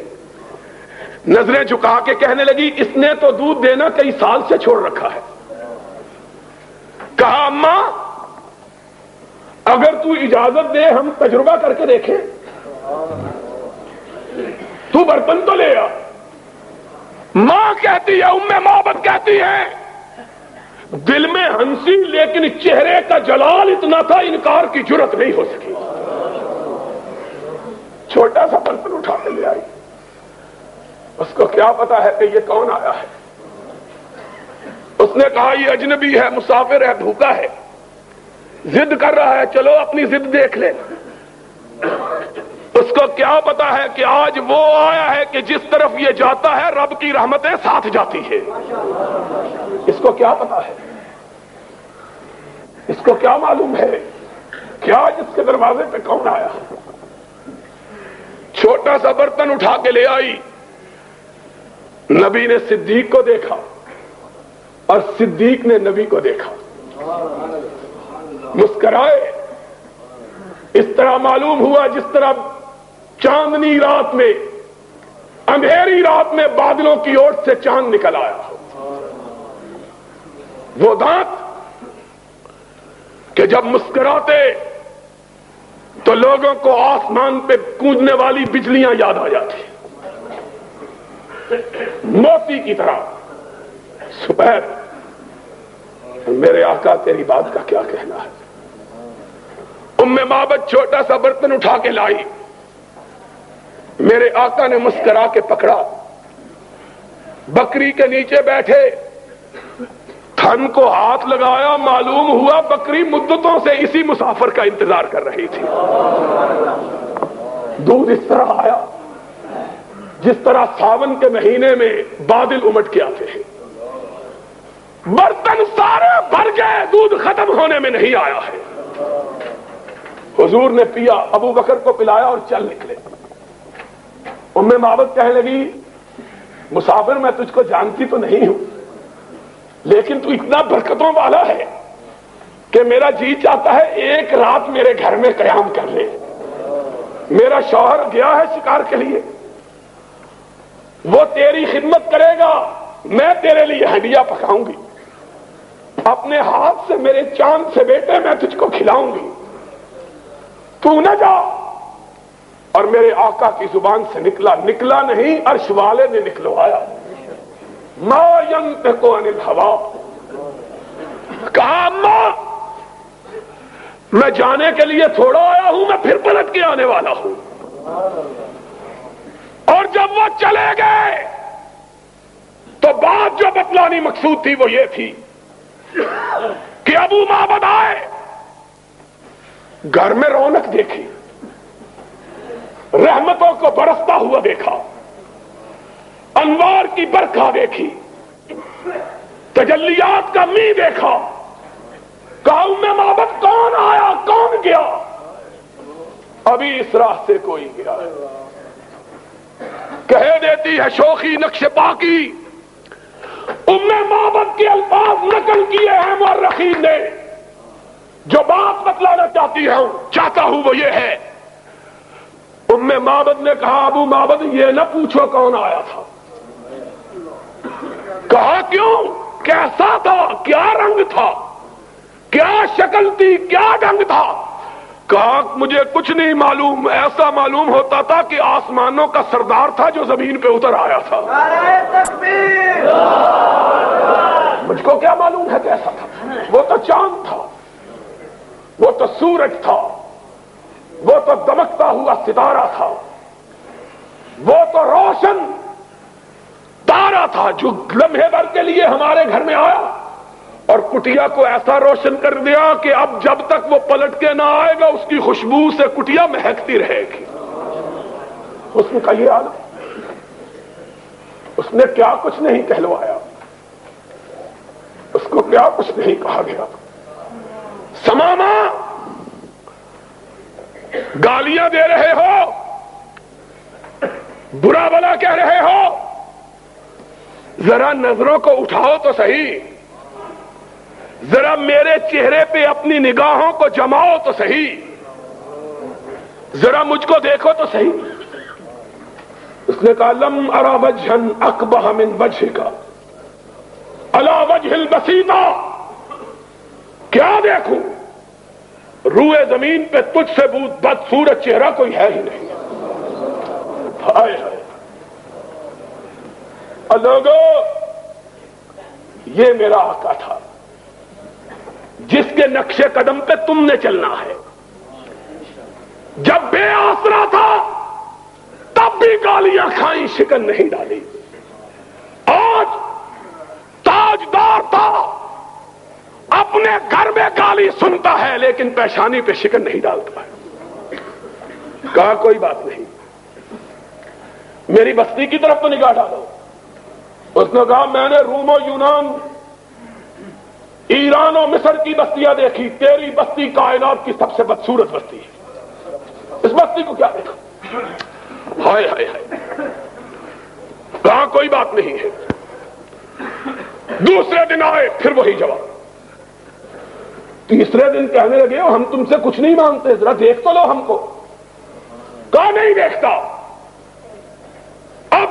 نظریں جھکا کے کہنے لگی اس نے تو دودھ دینا کئی سال سے چھوڑ رکھا ہے. کہا اماں اگر تو اجازت دے ہم تجربہ کر کے دیکھیں. تو برتن تو لے آ. ماں کہتی ہے، ام معبد کہتی ہے، دل میں ہنسی لیکن چہرے کا جلال اتنا تھا انکار کی جرت نہیں ہو سکی. چھوٹا سا برتن اٹھا کے لے آئی. اس کو کیا پتا ہے کہ یہ کون آیا ہے. اس نے کہا یہ اجنبی ہے، مسافر ہے، بھوکا ہے، ضد کر رہا ہے، چلو اپنی ضد دیکھ لے. اس کو کیا پتا ہے کہ آج وہ آیا ہے کہ جس طرف یہ جاتا ہے رب کی رحمتیں ساتھ جاتی ہے. اس کو کیا پتا ہے، اس کو کیا معلوم ہے کہ آج اس کے دروازے پہ کون آیا. چھوٹا سا برتن اٹھا کے لے آئی. نبی نے صدیق کو دیکھا اور صدیق نے نبی کو دیکھا، مسکرائے. اس طرح معلوم ہوا جس طرح چاندنی رات میں، اندھیری رات میں بادلوں کی اوٹ سے چاند نکل آیا. وہ دانت کہ جب مسکراتے تو لوگوں کو آسمان پہ گونجنے والی بجلیاں یاد آ جاتی، موتی کی طرح سپید. میرے آقا تیری بات کا کیا کہنا ہے. ام معبد چھوٹا سا برتن اٹھا کے لائی. میرے آقا نے مسکرا کے پکڑا، بکری کے نیچے بیٹھے، تھن کو ہاتھ لگایا. معلوم ہوا بکری مدتوں سے اسی مسافر کا انتظار کر رہی تھی. دودھ اس طرح آیا جس طرح ساون کے مہینے میں بادل امٹ کے آتے ہیں. برتن سارے بھر گئے، دودھ ختم ہونے میں نہیں آیا ہے. حضور نے پیا، ابو بکر کو پلایا اور چل نکلے. ام معبد کہنے لگی مسافر میں تجھ کو جانتی تو نہیں ہوں، لیکن تو اتنا برکتوں والا ہے کہ میرا جی چاہتا ہے ایک رات میرے گھر میں قیام کر لے. میرا شوہر گیا ہے شکار کے لیے، وہ تیری خدمت کرے گا، میں تیرے لیے ہڈیاں پکاؤں گی، اپنے ہاتھ سے میرے چاند سے بیٹے میں تجھ کو کھلاؤں گی، تو نہ جا. اور میرے آقا کی زبان سے نکلا نہیں، عرش والے نے نکلوایا. ما ينطق عن الهوى. کہا اماں میں جانے کے لیے تھوڑا آیا ہوں، میں پھر پلٹ کے آنے والا ہوں. اور جب وہ چلے گئے تو بات جو بتلانی مقصود تھی وہ یہ تھی کہ ابو معبد آئے، گھر میں رونق دیکھی، رحمتوں کو برستا ہوا دیکھا، انوار کی برکھا دیکھی، تجلیات کا می دیکھا. کہا ام معبد کون آیا کون گیا؟ ابھی اس راستے کوئی گیا. کہہ دیتی ہے شوخی نقش پاکی، ام معبد کے الفاظ نقل کیے ہیں مورخین نے. جو بات بتلانا چاہتا ہوں وہ یہ ہے، ام معبد نے کہا ابو معبد یہ نہ پوچھو کون آیا تھا. کہا کیوں؟ کیسا تھا؟ کیا رنگ تھا؟ کیا شکل تھی؟ کیا ڈھنگ تھا؟ کہا مجھے کچھ نہیں معلوم، ایسا معلوم ہوتا تھا کہ آسمانوں کا سردار تھا جو زمین پہ اتر آیا تھا. مجھ کو کیا معلوم ہے کیسا تھا. وہ تو چاند تھا، وہ تو سورج تھا، وہ تو دمکتا ہوا ستارہ تھا، وہ تو روشن تارا تھا جو لمحے بھر کے لیے ہمارے گھر میں آیا اور کٹیا کو ایسا روشن کر دیا کہ اب جب تک وہ پلٹ کے نہ آئے گا اس کی خوشبو سے کٹیا مہکتی رہے گی. حسن کا یہ عالم. اس نے کیا کچھ نہیں کہلوایا, اس کو کیا کچھ نہیں کہا گیا. سماما گالیاں دے رہے ہو, برا بلا کہہ رہے ہو, ذرا نظروں کو اٹھاؤ تو صحیح, ذرا میرے چہرے پہ اپنی نگاہوں کو جماؤ تو صحیح, ذرا مجھ کو دیکھو تو صحیح. اس نے کہا لم ارى وجها اقبح من وجهك على وجه البسيطة. کیا دیکھوں, روئے زمین پہ تجھ سے بدصورت چہرہ کوئی ہے ہی نہیں. ہائے ہائے لوگو, یہ میرا آقا تھا جس کے نقش قدم پہ تم نے چلنا ہے. جب بے آسرا تھا تب بھی گالیاں کھائیں, شکن نہیں ڈالی. آج تاجدار تھا, اپنے گھر میں گالی سنتا ہے لیکن پیشانی پہ شکن نہیں ڈالتا ہے. کہا کوئی بات نہیں, میری بستی کی طرف تو نگاہ ڈالو. اس نے کہا میں نے روم و یونان, ایران و مصر کی بستیاں دیکھی, تیری بستی کائنات کی سب سے بدصورت بستی ہے. اس بستی کو کیا دیکھا؟ ہائے ہائے ہائے. کہاں کوئی بات نہیں ہے. دوسرے دن آئے پھر وہی جواب. تیسرے دن کہنے لگے ہم تم سے کچھ نہیں مانگتے, ذرا دیکھ تو لو ہم کو. کہاں نہیں دیکھتا. اب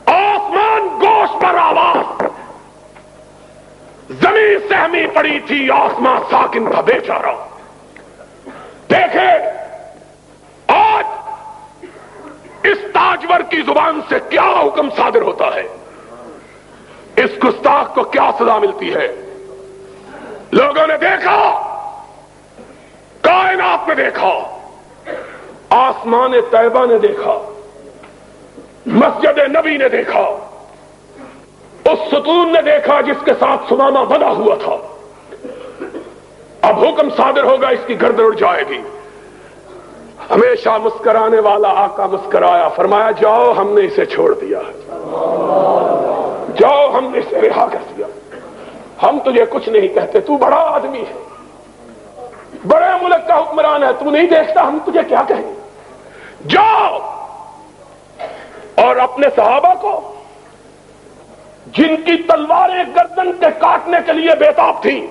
آسمان گوش پر آواز, زمین سہمی پڑی تھی, آسمان ساکن تھا بیچارہ. دیکھے آج اس تاجور کی زبان سے کیا حکم صادر ہوتا ہے, اس گستاخ کو کیا سزا ملتی ہے. لوگوں نے دیکھا, کائنات نے دیکھا, آسمان طیبہ نے دیکھا, مسجد نبی نے دیکھا, اس ستون نے دیکھا جس کے ساتھ سمامہ بنا ہوا تھا. اب حکم صادر ہوگا, اس کی گردن اڑ جائے گی. ہمیشہ مسکرانے والا آقا مسکرایا, فرمایا جاؤ ہم نے اسے چھوڑ دیا, جاؤ ہم نے اسے رہا کر دیا. ہم تجھے کچھ نہیں کہتے, تو بڑا آدمی ہے, بڑے ملک کا حکمران ہے, تو نہیں دیکھتا ہم تجھے کیا کہیں. جاؤ اور اپنے صحابہ کو جن کی تلواریں گردن کے کاٹنے کے لیے بےتاب تھیں,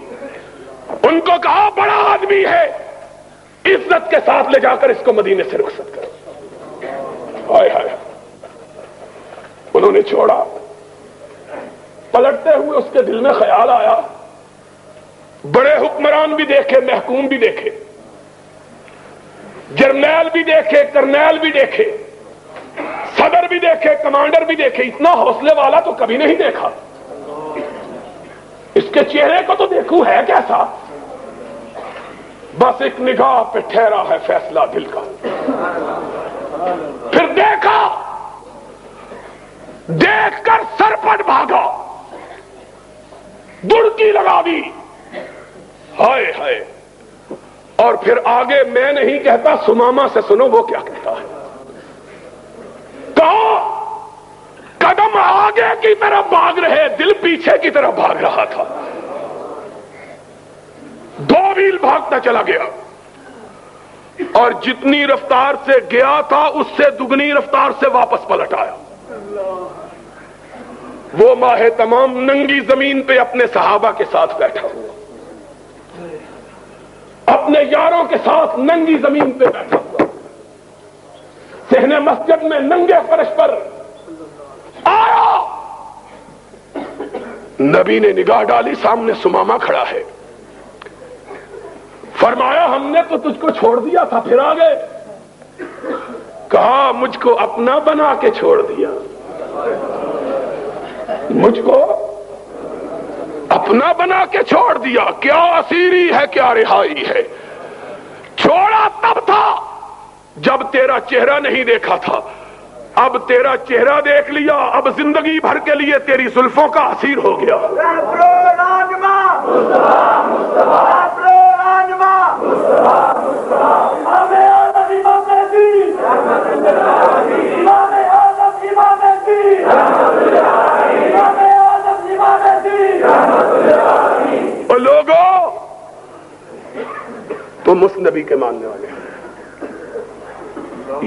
ان کو کہا بڑا آدمی ہے, عزت کے ساتھ لے جا کر اس کو مدینے سے رخصت کرو. ہائے ہائے. انہوں نے چھوڑا. پلٹتے ہوئے اس کے دل میں خیال آیا, بڑے حکمران بھی دیکھے, محکوم بھی دیکھے, جرنیل بھی دیکھے, کرنیل بھی دیکھے, صدر بھی دیکھے, کمانڈر بھی دیکھے, اتنا حوصلے والا تو کبھی نہیں دیکھا. اس کے چہرے کو تو دیکھوں ہے کیسا. بس ایک نگاہ پہ ٹھہرا ہے فیصلہ دل کا. پھر دیکھا, دیکھ کر سر پٹ بھاگا, دڑکی لگا دی. ہائے ہائے. اور پھر آگے میں نہیں کہتا, سمامہ سے سنو وہ کیا کہتا ہے. کہا قدم آگے کی طرف بھاگ رہے, دل پیچھے کی طرف بھاگ رہا تھا. 2 میل بھاگتا چلا گیا, اور جتنی رفتار سے گیا تھا اس سے دگنی رفتار سے واپس پلٹ آیا. وہ ماہ تمام ننگی زمین پہ اپنے صحابہ کے ساتھ بیٹھا ہوا, اپنے یاروں کے ساتھ ننگی زمین پہ بیٹھا ہوا, صحن مسجد میں ننگے فرش پر آیا. نبی نے نگاہ ڈالی, سامنے سمامہ کھڑا ہے. فرمایا ہم نے تو تجھ کو چھوڑ دیا تھا, پھر آ گئے. کہا مجھ کو اپنا بنا کے چھوڑ دیا, مجھ کو اپنا بنا کے چھوڑ دیا. کیا اسیری ہے, کیا رہائی ہے. چھوڑا تب تھا جب تیرا چہرہ نہیں دیکھا تھا, اب تیرا چہرہ دیکھ لیا، اب زندگی بھر کے لیے تیری زلفوں کا اسیر ہو گیا۔ اور لوگوں، تم اس نبی کے ماننے والے ہیں۔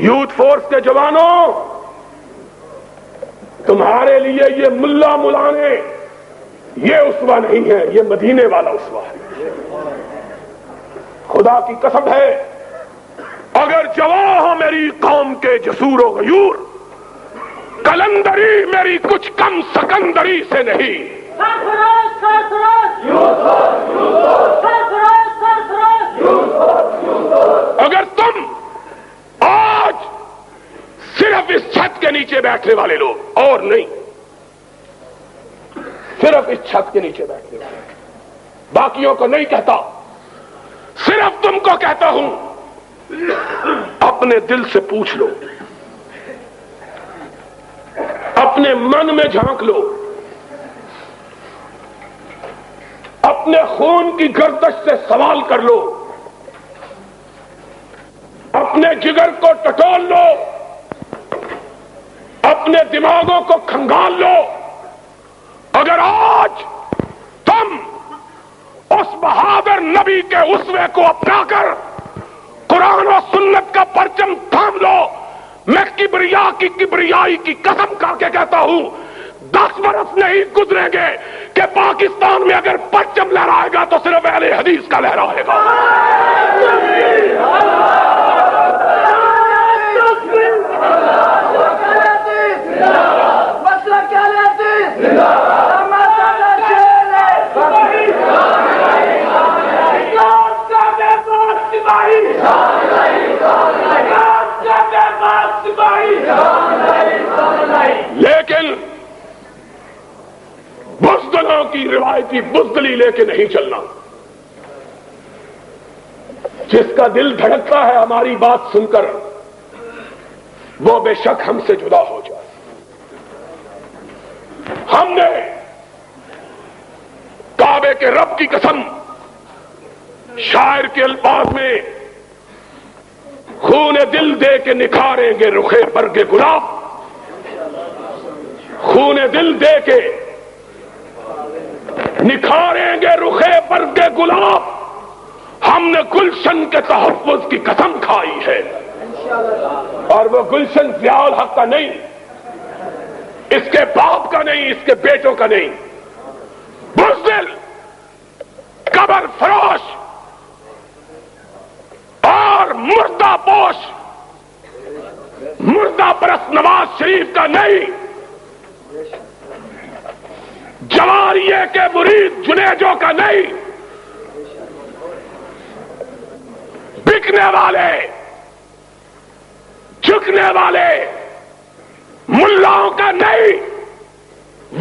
یوتھ فورس کے جوانوں، تمہارے لیے یہ ملا ملانے یہ اسوہ نہیں ہے، یہ مدینے والا اسوہ ہے۔ خدا کی قسم ہے، اگر جواں ہو میری قوم کے جسور و غیور، کلندری میری کچھ کم سکندری سے نہیں۔ اگر تم آج صرف اس چھت کے نیچے بیٹھنے والے لوگ، اور نہیں، صرف اس چھت کے نیچے بیٹھنے والے، باقیوں کو نہیں کہتا، صرف تم کو کہتا ہوں، اپنے دل سے پوچھ لو، اپنے من میں جھانک لو، اپنے خون کی گردش سے سوال کر لو، اپنے جگر کو ٹٹول لو، اپنے دماغوں کو کھنگال لو۔ اگر آج تم اس بہادر نبی کے اسوے کو اپنا کر قرآن و سنت کا پرچم تھام لو، میں کبریا کی کبریائی کی قسم کھا کے کہتا ہوں، 10 برس نہیں گزریں گے کہ پاکستان میں اگر پرچم لہرائے گا تو صرف اہل حدیث کا لہرائے گا۔ لیکن بزدلوں کی روایتی بزدلی لے کے نہیں چلنا۔ جس کا دل دھڑکتا ہے ہماری بات سن کر، وہ بے شک ہم سے جدا ہو جائے۔ ہم نے کعبے کے رب کی قسم، شاعر کے الفاظ میں، خون دل دے کے نکھاریں گے رخے برگ گلاب، خون دل دے کے نکھاریں گے رخے برگ گلاب۔ ہم نے گلشن کے تحفظ کی قسم کھائی ہے، اور وہ گلشن ضیاء الحق کا نہیں، اس کے باپ کا نہیں، اس کے بیٹوں کا نہیں، بزدل، قبر فروش اور مردہ پوش، مردہ پرست نواز شریف کا نہیں، جواریے کے مرید جنیجوں کا نہیں، بکنے والے، جھکنے والے ملاؤں کا نہیں،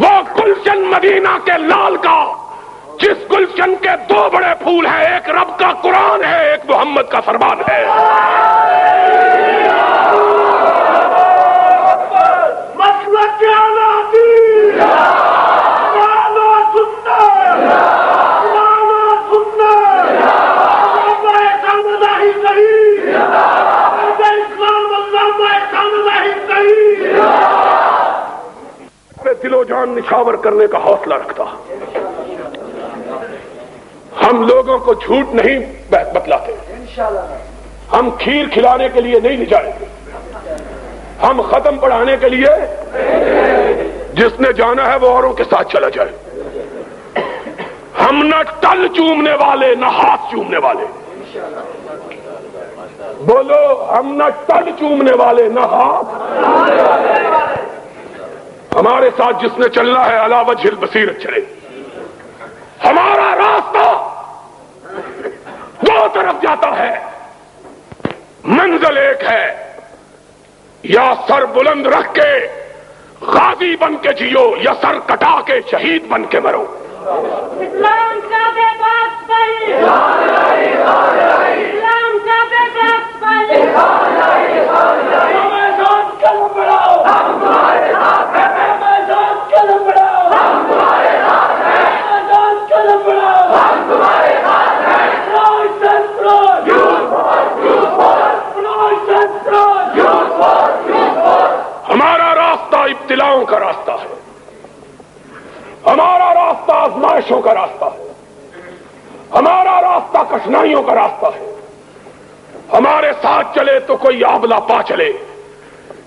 وہ گلشن مدینہ کے لال کا، جس گلشن کے 2 بڑے پھول ہیں، ایک رب کا قرآن ہے، ایک محمد کا فرمان ہے۔ دل و جان نچھاور کرنے کا حوصلہ رکھتا۔ ہم لوگوں کو جھوٹ نہیں بتلاتے، ہم کھیر کھلانے کے لیے نہیں لے جائیں گے، ہم ختم پڑھانے کے لیے، جس نے جانا ہے وہ اوروں کے ساتھ چلا جائے۔ ہم نہ ٹل چومنے والے نہ ہاتھ چومنے والے، بولو، ہم نہ ٹل چومنے والے نہ ہاتھ۔ ہمارے ساتھ جس نے چلنا ہے علی وجہ البصیرت چلے۔ ہمارا راستہ 2 طرف جاتا ہے، منزل ایک ہے، یا سر بلند رکھ کے غازی بن کے جیو، یا سر کٹا کے شہید بن کے مرو۔ اسلام کا بے باک بھائی، اسلام کا بے باک بھائی، بلاؤں کا راستہ ہے، ہمارا راستہ آزمائشوں کا راستہ ہے، ہمارا راستہ کٹھنائیوں کا راستہ ہے۔ ہمارے ساتھ چلے تو کوئی آبلا پا چلے،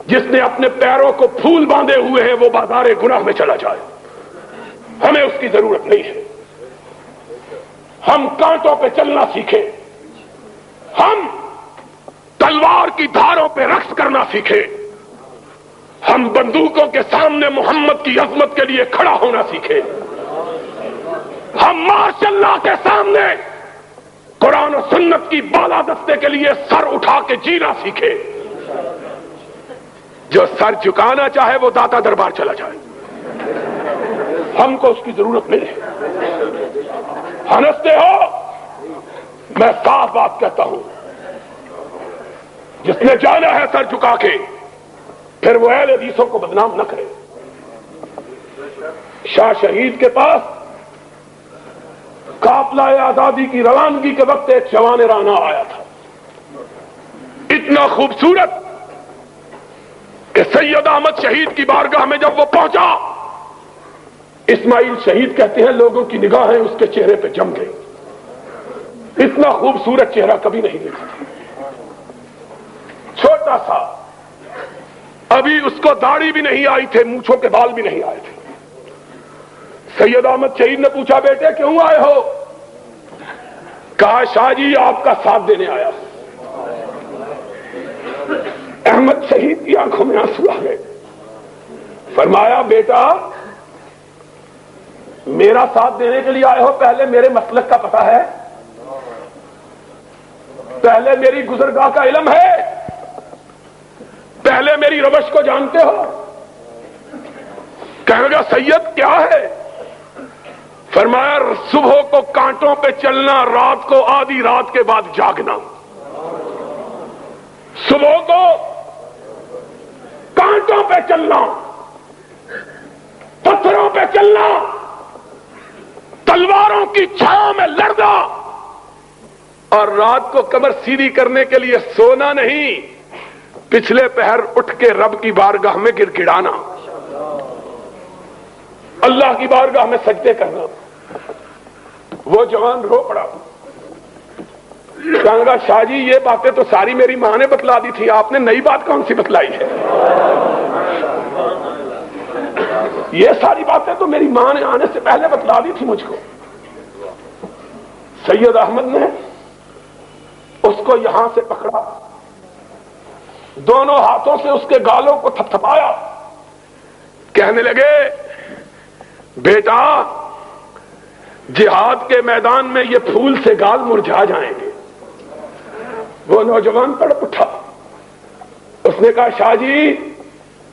جس نے اپنے پیروں کو پھول باندھے ہوئے ہیں وہ بازار گناہ میں چلا جائے، ہمیں اس کی ضرورت نہیں ہے۔ ہم کانٹوں پہ چلنا سیکھیں، ہم تلوار کی دھاروں پہ رقص کرنا سیکھیں، ہم بندوقوں کے سامنے محمد کی عظمت کے لیے کھڑا ہونا سیکھیں، ہم ماشاء اللہ کے سامنے قرآن و سنت کی بالادستے کے لیے سر اٹھا کے جینا سیکھیں۔ جو سر جھکانا چاہے وہ داتا دربار چلا جائے، ہم کو اس کی ضرورت نہیں ہے۔ ہنستے ہو، میں صاف بات کہتا ہوں، جس نے جانا ہے سر جھکا کے پھر وہ اہل حدیثوں کو بدنام نہ کرے۔ شاہ شہید کے پاس قافلہ آزادی کی روانگی کے وقت ایک جوان رانا آیا تھا، اتنا خوبصورت کہ سید احمد شہید کی بارگاہ میں جب وہ پہنچا، اسماعیل شہید کہتے ہیں لوگوں کی نگاہیں اس کے چہرے پہ جم گئی، اتنا خوبصورت چہرہ کبھی نہیں دیکھا تھا۔ چھوٹا سا، ابھی اس کو داڑھی بھی نہیں آئی تھے، مونچھوں کے بال بھی نہیں آئے تھے۔ سید احمد شہید نے پوچھا بیٹے کیوں آئے ہو؟ کہا شاہ جی آپ کا ساتھ دینے آیا۔ احمد شہید کی آنکھوں میں آنسو آ گئے۔ فرمایا بیٹا میرا ساتھ دینے کے لیے آئے ہو، پہلے میرے مسلک کا پتہ ہے، پہلے میری گزرگاہ کا علم ہے، پہلے میری روش کو جانتے ہو؟ کہنے لگا سید کیا ہے؟ فرمایا صبح کو کانٹوں پہ چلنا، رات کو آدھی رات کے بعد جاگنا۔ صبح کو کانٹوں پہ چلنا، پتھروں پہ چلنا، تلواروں کی چھاؤں میں لڑنا، اور رات کو کمر سیدھی کرنے کے لیے سونا نہیں، پچھلے پہر اٹھ کے رب کی بارگاہ میں گر گڑانا، اللہ کی بارگاہ میں سجدے کرنا۔ وہ جوان رو پڑا، کہنے لگا شاہ جی یہ باتیں تو ساری میری ماں نے بتلا دی تھی، آپ نے نئی بات کون سی بتلائی ہے؟ یہ ساری باتیں تو میری ماں نے آنے سے پہلے بتلا دی تھی مجھ کو۔ سید احمد نے اس کو یہاں سے پکڑا، دونوں ہاتھوں سے اس کے گالوں کو تھپتھپایا، کہنے لگے بیٹا جہاد کے میدان میں یہ پھول سے گال مرجھا جائیں گے۔ وہ نوجوان تڑپ اٹھا، اس نے کہا شاہ جی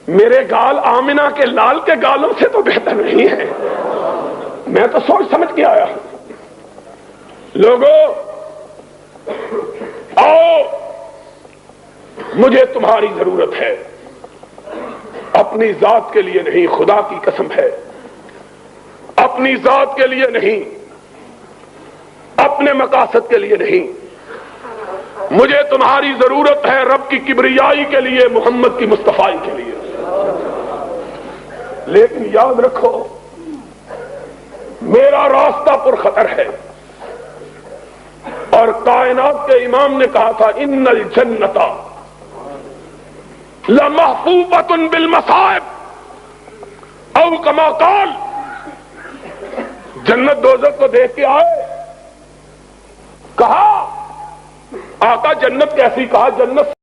میرے گال آمنہ کے لال کے گالوں سے تو بہتر نہیں ہے، میں تو سوچ سمجھ کے آیا ہوں۔ لوگوں آؤ، مجھے تمہاری ضرورت ہے، اپنی ذات کے لیے نہیں، خدا کی قسم ہے اپنی ذات کے لیے نہیں، اپنے مقاصد کے لیے نہیں، مجھے تمہاری ضرورت ہے رب کی کبریائی کے لیے، محمد کی مصطفائی کے لیے۔ لیکن یاد رکھو میرا راستہ پر خطر ہے، اور کائنات کے امام نے کہا تھا ان الجنت لمحفوفۃ بالمصائب، او کما قال، جنت دوزخ کو دیکھ کے آئے، کہا آقا جنت کیسی؟ کہا جنت